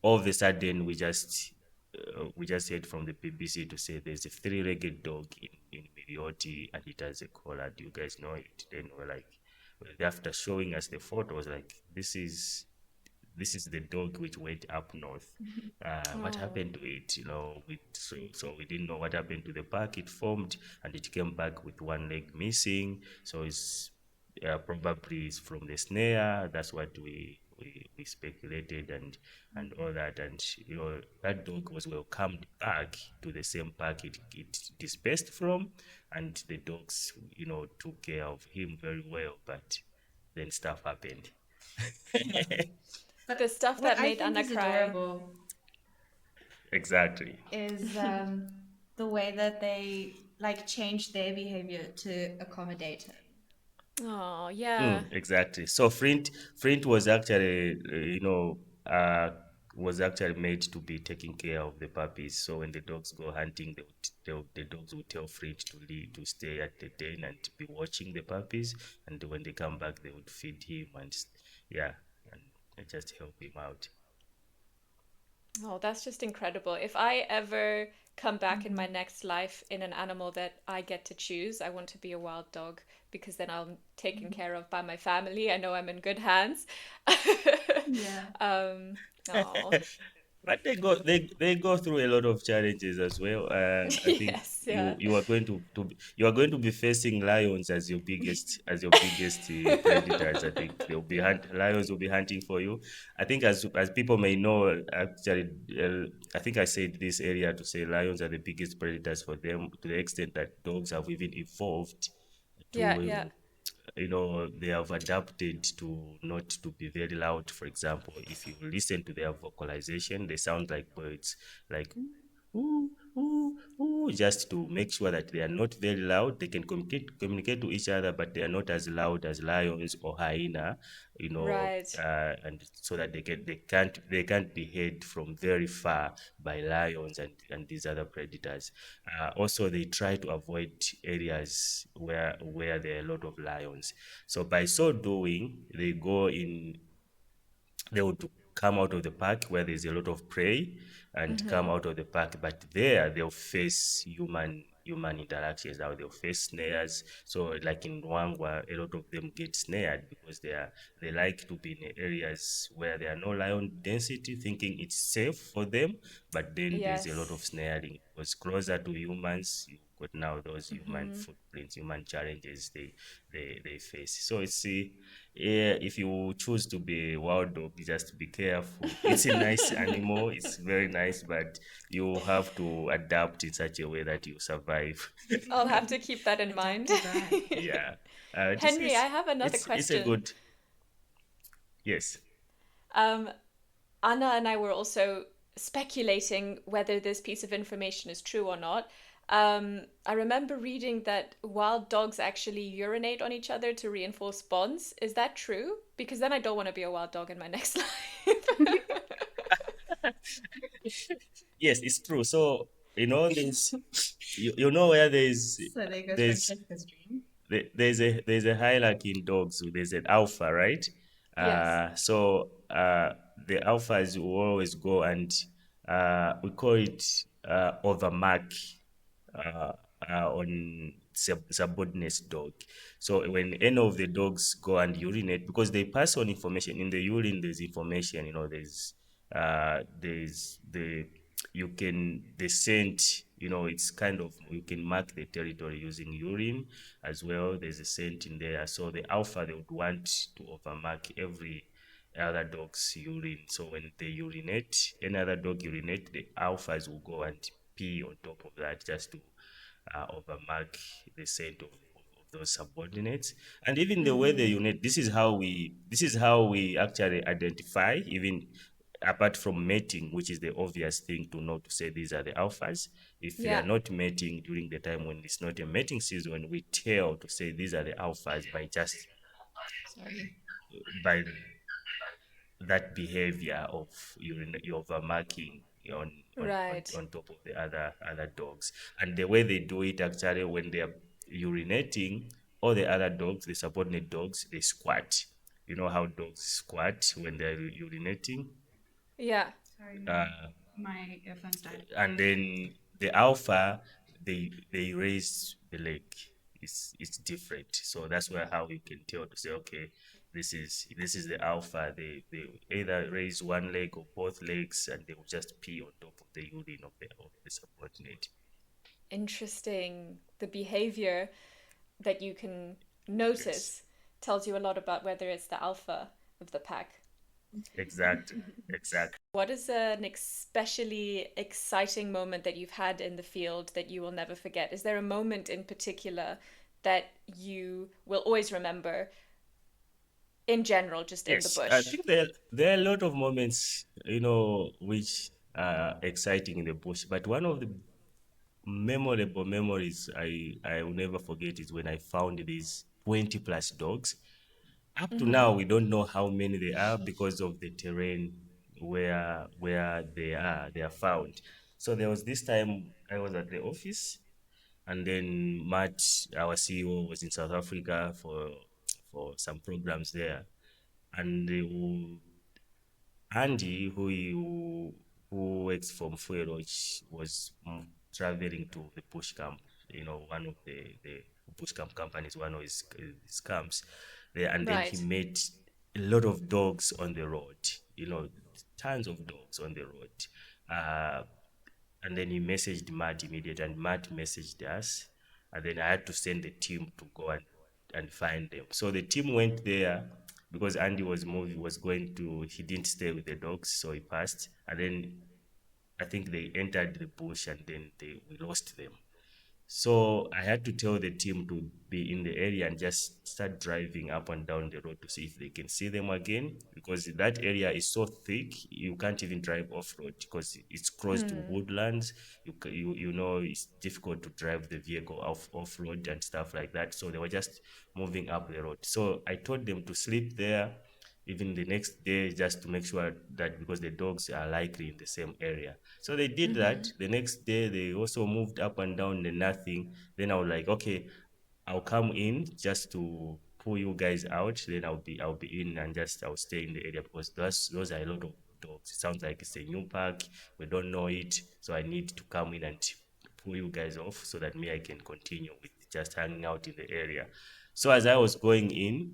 All of a sudden we just heard from the BBC to say there's a three-legged dog in Mirioti and it has a collar. Do you guys know it? Then we're like, well, after showing us the photos, like this is the dog which went up north. What Oh. happened to it? So we didn't know what happened to the pack. It formed and it came back with one leg missing. So it's probably is from the snare. That's what we speculated and all that. And that dog was welcomed back to the same pack it dispersed from, and the dogs took care of him very well. But then stuff happened. But The stuff what that I made think Anna is cry. adorable Exactly. is the way that they like changed their behavior to accommodate him. Oh, yeah. Exactly. So Flint was actually, was actually made to be taking care of the puppies. So when the dogs go hunting, the dogs would tell Flint to leave, to stay at the den and be watching the puppies. And when they come back, they would feed him yeah, and just help him out. Oh, that's just incredible. If I ever come back in my next life in an animal that I get to choose, I want to be a wild dog because then I'm taken care of by my family. I know I'm in good hands. Yeah. Um, oh, But they go through a lot of challenges as well. I think yes, yeah. you are going you are going to be facing lions as your biggest predators. I think lions will be hunting for you. I think as people may know, actually, I think I said this earlier to say lions are the biggest predators for them, to the extent that dogs have even evolved Yeah, yeah. to they have adapted to not to be very loud. For example, if you listen to their vocalization, they sound like birds, like ooh, ooh, ooh, just to make sure that they are not very loud. They can communicate to each other, but they are not as loud as lions or hyena, Right. and so that they can't be heard from very far by lions and these other predators. Also, they try to avoid areas where there are a lot of lions. So by so doing, they would come out of the park where there's a lot of prey and come out of the park, but there they'll face human interactions. Now they'll face snares. So like in Luangwa, a lot of them get snared because they like to be in areas where there are no lion density, thinking it's safe for them, but then there's a lot of Yes. snaring because closer to humans, you've got now those human footprints, human challenges they face. So it's yeah, if you choose to be a wild dog, just be careful. It's a nice animal, it's very nice, but you have to adapt in such a way that you survive. I'll have to keep that in mind. Adaptive right. Yeah, Henry, I have another it's a question. good, yes. Um, Anna and I were also speculating whether this piece of information is true or not. I remember reading that wild dogs actually urinate on each other to reinforce bonds. Is that true? Because then I don't want to be a wild dog in my next life. Yes, it's true. So there's you know where So there goes there's Francesca's dream. there's a hierarchy in dogs. There's an alpha, right? Yes. The alphas will always go and we call it overmark uh, on subordinate dog. So when any of the dogs go and urinate, because they pass on information in the urine, there's information. There's There's the scent, it's kind of, you can mark the territory using urine as well. There's a scent in there. So the alpha, they would want to overmark every other dog's urine. So when they urinate, any other dog urinate, the alphas will go and pee on top of that just to overmark the scent of those subordinates. And even the way they unite, this is how we actually identify, even apart from mating, which is the obvious thing to know, to say these are the alphas. If they are Yeah. not mating during the time when it's not a mating season, we tell to say these are the alphas by just Sorry. by that behavior of overmarking on, on on Right. on top of the other dogs. And the way they do it, actually, when they are urinating, all the other dogs, the subordinate dogs, they squat. You know how dogs squat when they're urinating? Yeah. Sorry, uh, my earphones died. and then the alpha, they raise the leg. It's different. So that's where how you can tell to say, okay, this is the alpha. They either raise one leg or both legs, and they will just pee on top of the urine of the subordinate. Interesting. The behavior that you can Yes, notice tells you a lot about whether it's the alpha of the pack. exactly, exactly. What is an especially exciting moment that you've had in the field that you will never forget? Is there a moment in particular that you will always remember in general, just in the Yes, I bush? think there are a lot of moments, which are exciting in the bush. But one of the memorable memories I will never forget is when I found these 20 plus dogs. Up to Mm-hmm. now, we don't know how many they are because of the terrain where they are found. So there was this time I was at the office, and then Matt, our CEO, was in South Africa for some programs there, and Andy, who works for Mfuwe, which was traveling to the bush camp, one of the bush camp companies, one of his camps there, and then he Right. met a lot of dogs on the road, tons of dogs on the road. Uh, and then he messaged Matt immediately, and Matt messaged us. And then I had to send the team to go and find them. So the team went there because Andy was going to, he didn't stay with the dogs, so he passed. And then I think they entered the bush, and then we lost them. So I had to tell the team to be in the area and just start driving up and down the road to see if they can see them again, because that area is so thick you can't even drive off road because it's close to Mm. woodlands. You know it's difficult to drive the vehicle off road and stuff like that. So they were just moving up the road. So I told them to sleep there even the next day, just to make sure that, because the dogs are likely in the same area. So they did Mm-hmm. that. The next day, they also moved up and down the nothing. Then I was like, okay, I'll come in just to pull you guys out. Then I'll be in, and just I'll stay in the area because those are a lot of dogs. It sounds like it's a new park. We don't know it, so I need to come in and pull you guys off so that me I can continue with just hanging out in the area. So as I was going in,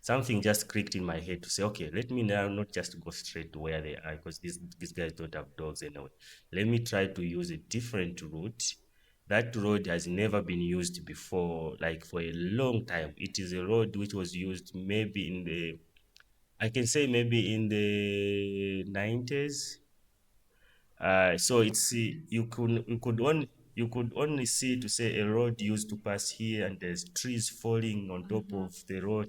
something just clicked in my head to say, okay, let me now not just go straight to where they are, because these guys don't have dogs anyway. Let me try to use a different route. That road has never been used before, like for a long time. It is a road which was used maybe I can say maybe in the 90s. So it's you could only see to say a road used to pass here, and there's trees falling on top Mm-hmm. of the road.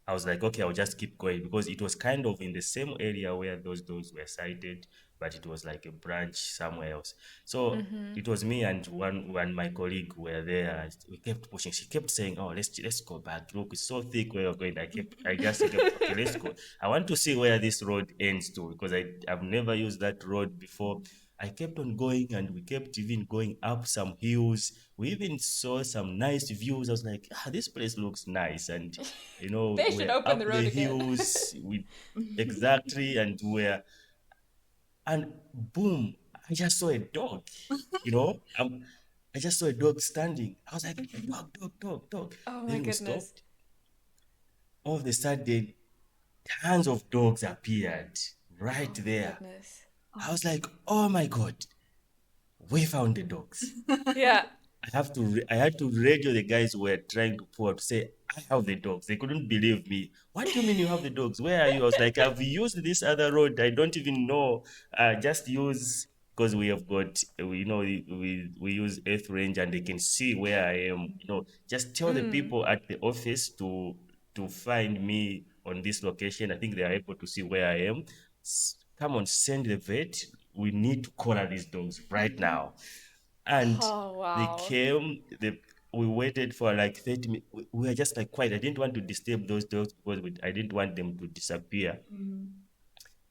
I was like, okay, I'll just keep going because it was kind of in the same area where those dogs were sighted, but it was like a branch somewhere else. So Mm-hmm. it was me and one my colleague were there. We kept pushing. She kept saying, "Oh, let's go back. Look, it's so thick where we're going." I just kept, okay, let's go. I want to see where this road ends to, because I've never used that road before. I kept on going, and we kept even going up some hills. We even saw some nice views. I was like, this place looks nice. And They should we're open the up the road again. hills with exactly, and boom, I just saw a dog. you know um, I just saw a dog standing. I was like, dog, dog, dog, dog. Oh my Then we goodness. stopped. All of a sudden, tons of dogs appeared. right Oh my there. goodness. I was like, oh my God, we found the dogs. Yeah. I had to radio the guys who were trying to pull out to say, I have the dogs. They couldn't believe me. What do you mean you have the dogs? Where are you? I was like, I've used this other road. I don't even know. Just use, because we have got, we use Earth Range and they can see where I am. Just tell the people at the office to find me on this location. I think they are able to see where I am. Come on, send the vet. We need to collar these dogs right now. And Oh they wow. came, we waited for like 30 minutes. We were just like quiet. I didn't want to disturb those dogs because I didn't want them to disappear.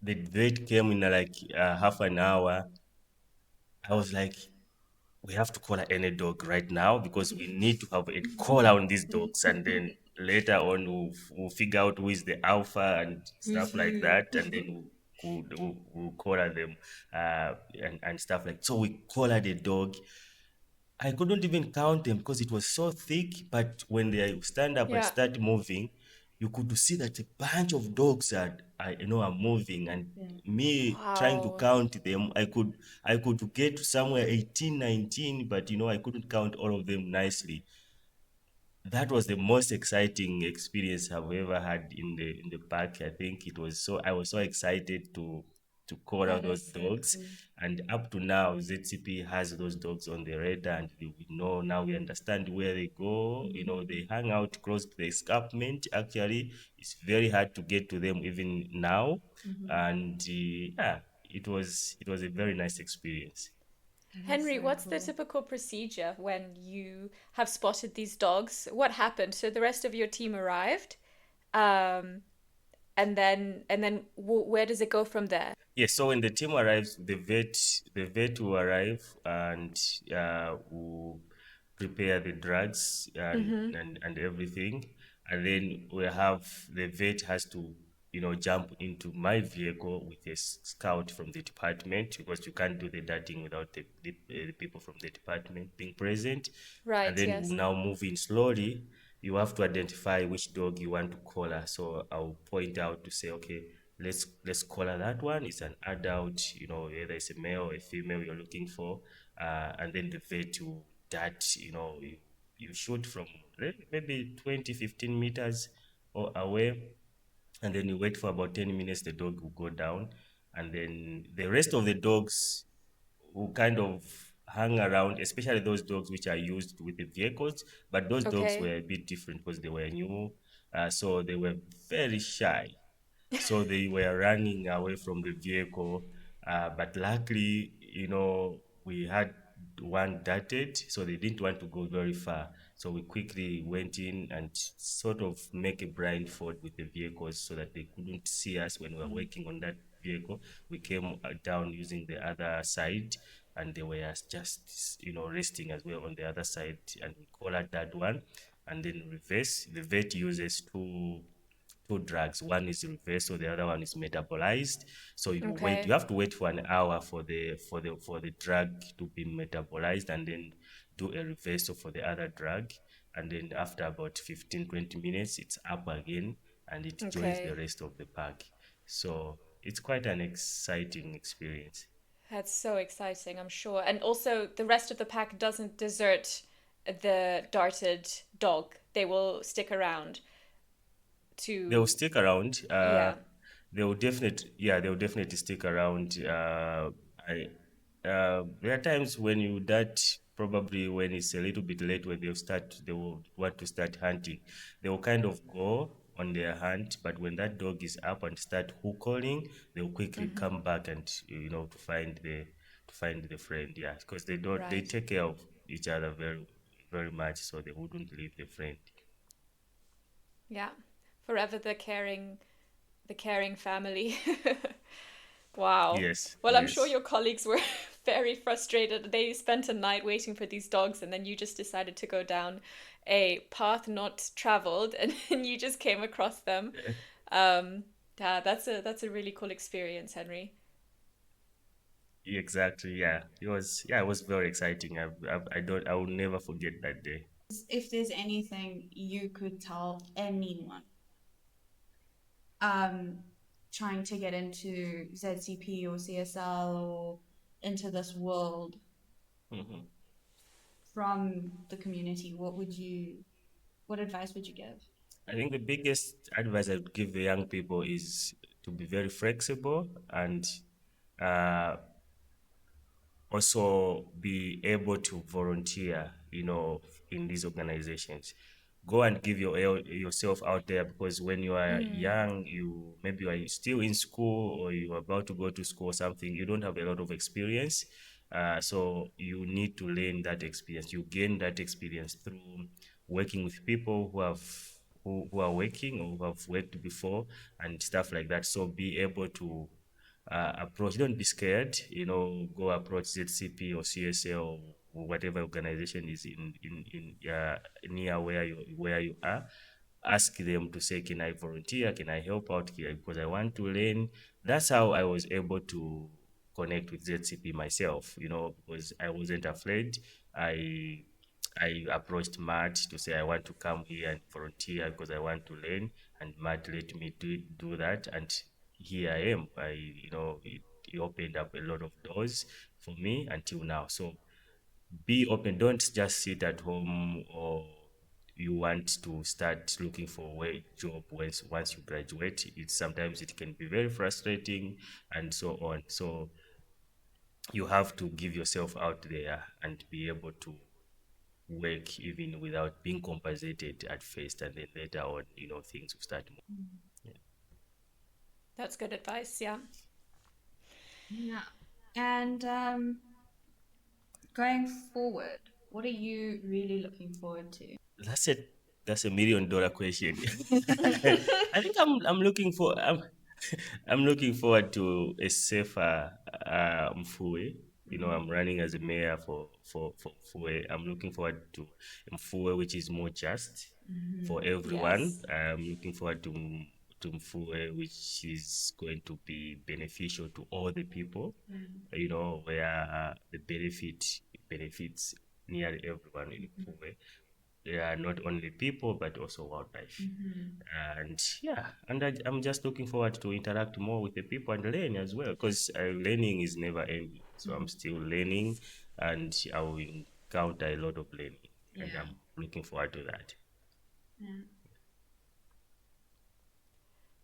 The vet came in like half an hour. I was like, we have to call any dog right now because we need to have a call on these dogs. And then later on, we'll figure out who is the alpha and stuff like that. And then we'll call them and stuff like. So we call the dog. I couldn't even count them because it was so thick. But when they stand up and Yeah. start moving, you could see that a bunch of dogs are moving. And me trying to Wow. count them, I could get to somewhere 18, 19, but I couldn't count all of them nicely. That was the most exciting experience I've ever had in the park. I think I was so excited to call out That those is so dogs. cool. And up to now, ZCP has those dogs on the radar, and we know now, we understand where they go. They hang out close to the escarpment. Actually, it's very hard to get to them even now. And yeah, it was a very nice experience. That is Henry, so what's the cool. typical procedure when you have spotted these dogs? What happened? So the rest of your team arrived, um, and then where does it go from there? Yes, so when the team arrives, the vet will arrive and will prepare the drugs and everything. And then the vet has to, jump into my vehicle with a scout from the department, because you can't do the darting without the people from the department being present. And Right, then we'll yes. now move in slowly. You have to identify which dog you want to collar. So I'll point out to say, okay, let's collar that one. It's an adult, whether it's a male or a female you're looking for. And then the vet will dart, you shoot from maybe 20, 15 meters or away, and then you wait for about 10 minutes, the dog will go down. And then the rest of the dogs who kind of hang around, especially those dogs which are used with the vehicles. But those dogs Okay. were a bit different because they were new, so they were very shy. So they were running away from the vehicle. But luckily, we had one darted, so they didn't want to go very far. So we quickly went in and sort of make a blindfold with the vehicles so that they couldn't see us when we were working on that vehicle. We came down using the other side, and they were just, resting as well on the other side. And we collared that one, and then reverse. The vet uses two drugs. One is reversal, the other one is metabolized. So you Okay. have to wait for an hour for the drug to be metabolized, and then do a reversal for the other drug. And then after about 15-20 minutes, it's up again, and it joins the Okay. rest of the pack. So it's quite an exciting experience. That's so exciting, I'm sure. And also, the rest of the pack doesn't desert the darted dog. They will stick around They'll to, stick around. yeah. They will definitely stick around. There are times when probably when it's a little bit late, when they will want to start hunting. They will kind of go on their hunt, but when that dog is up and start hook calling, they will quickly come back and to find the friend. Yeah, because they Right. take care of each other very very much, so they wouldn't leave the friend. Yeah. Forever the caring family. Wow. Yes, Well, I'm sure yes. your colleagues were very frustrated. They spent a night waiting for these dogs, and then you just decided to go down a path not traveled, and then you just came across them. Um, yeah, that's a really cool experience, Henry. Exactly. Yeah. It was very exciting. I will never forget that day. If there's anything you could tell anyone, um, trying to get into ZCP or CSL or into this world Mhm. from the community, what advice would you give? I think the biggest advice I would give the young people is to be very flexible and uh, also be able to volunteer, in these organizations. Go and give yourself out there, because when you are young, maybe you are still in school or you are about to go to school or something, you don't have a lot of experience. So you need to learn that experience. You gain that experience through working with people who are working or who have worked before and stuff like that. So be able to approach. Don't be scared. Go approach ZCP or CSL or whatever organization is in near where you are. Ask them to say, can I volunteer? Can I help out here? Because I want to learn. That's how I was able to connect with ZCP myself. Because I wasn't afraid. I approached Matt to say I want to come here and volunteer because I want to learn, and Matt let me do that, and here I am. It opened up a lot of doors for me until now. So be open. Don't just sit at home, or you want to start looking for a job once you graduate. Sometimes it can be very frustrating and so on. So you have to give yourself out there and be able to work even without being compensated at first, and then later on, things will start moving. Yeah. That's good advice, yeah. Yeah. And going forward, what are you really looking forward to? That's a $1 million question. I think I'm looking forward to a safer Mfuwe. I'm running as a mayor for Mfuwe. I'm looking forward to Mfuwe, which is more just for everyone. Yes. I'm looking forward to Mfuwe, which is going to be beneficial to all the people. Where the benefits nearly everyone in Mfuwe. They are not only people but also wildlife. And yeah, and I'm just looking forward to interact more with the people and learn as well, because learning is never ending. So I'm still learning, and I will encounter a lot of learning, and Yeah. I'm looking forward to that. Yeah.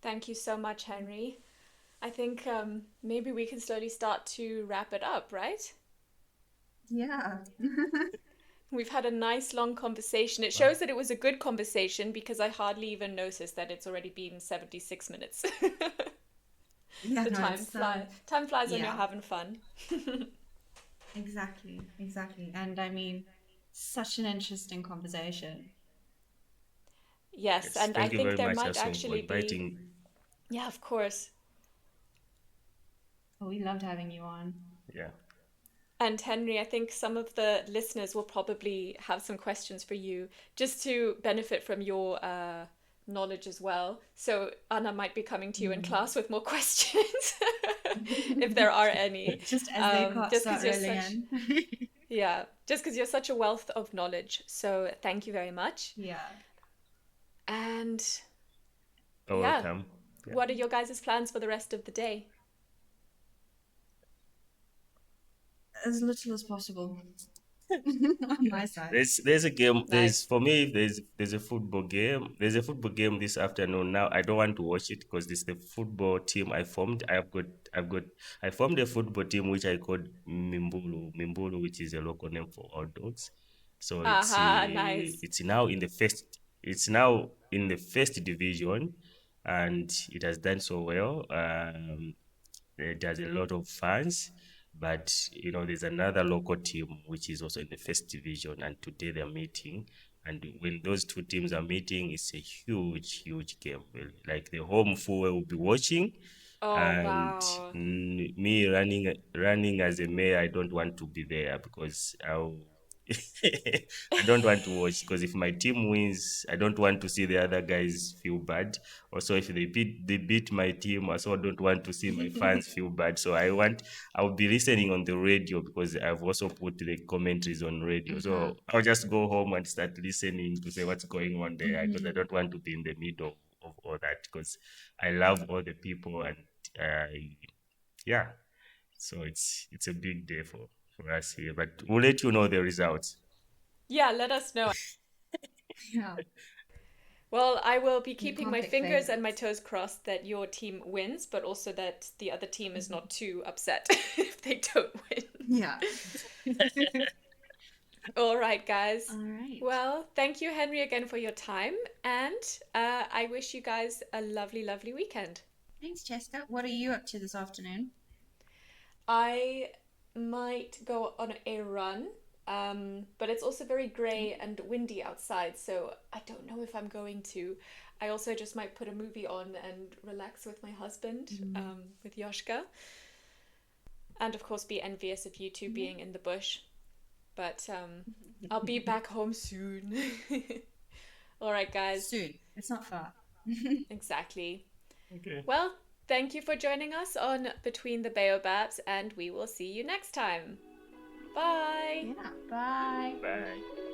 Thank you so much, Henry. I think maybe we can slowly start to wrap it up, right? Yeah. We've had a nice long conversation. It Wow. shows that it was a good conversation because I hardly even noticed that it's already been 76 minutes. Yeah, The no, time it's, flies. Time flies when you're yeah. having fun. Exactly. And I mean, such an interesting conversation. Yes, Yes, and I thank you think very there much, might Asun, for actually be. inviting. Yeah, of course. Oh, we loved having you on. Yeah. And Henry, I think some of the listeners will probably have some questions for you just to benefit from your knowledge as well. So Anna might be coming to you in class with more questions if there are any. Just as they Just start because you're rolling such, in. yeah, just because you're such a wealth of knowledge. So thank you very much. Yeah. And You're yeah, welcome. Yeah. what are your guys' plans for the rest of the day? As little as possible on my side. There's a game. There's Nice. For me. There's a football game. There's a football game this afternoon. Now I don't want to watch it because this is the football team I formed. I formed a football team which I called Mimbulu, which is a local name for all dogs. So Aha, nice. it's now in the first division, and it has done so well. It has a lot of fans, but there's another local team which is also in the first division, and today they're meeting. And when those two teams are meeting, it's a huge game, really. Like the home full will be watching, Oh, and wow. me running as a mayor, I don't want to be there because I don't want to watch, because if my team wins, I don't want to see the other guys feel bad. Also, if they beat my team, I also don't want to see my fans feel bad. So I'll be listening on the radio, because I've also put the commentaries on radio. So I'll just go home and start listening to say what's going on there, because I don't want to be in the middle of of all that because I love all the people and yeah. So it's a big day for us here, but we'll let you know the results. Yeah, let us know. Yeah. Well, I will be You keeping can't my pick fingers and my favorites. toes crossed that your team wins, but also that the other team is not too upset if they don't win. Yeah. All right, guys. All right. Well, thank you, Henry, again for your time, and I wish you guys a lovely, lovely weekend. Thanks, Cheska. What are you up to this afternoon? I might go on a run, but it's also very grey and windy outside, so I don't know if I'm going to. I also just might put a movie on and relax with my husband, with Yoshka, and of course be envious of you two being in the bush. But I'll be back home soon. All right, guys. Soon. It's not far. Exactly. Okay. Well, thank you for joining us on Between the Baobabs, and we will see you next time. Bye. Yeah. Bye. Bye.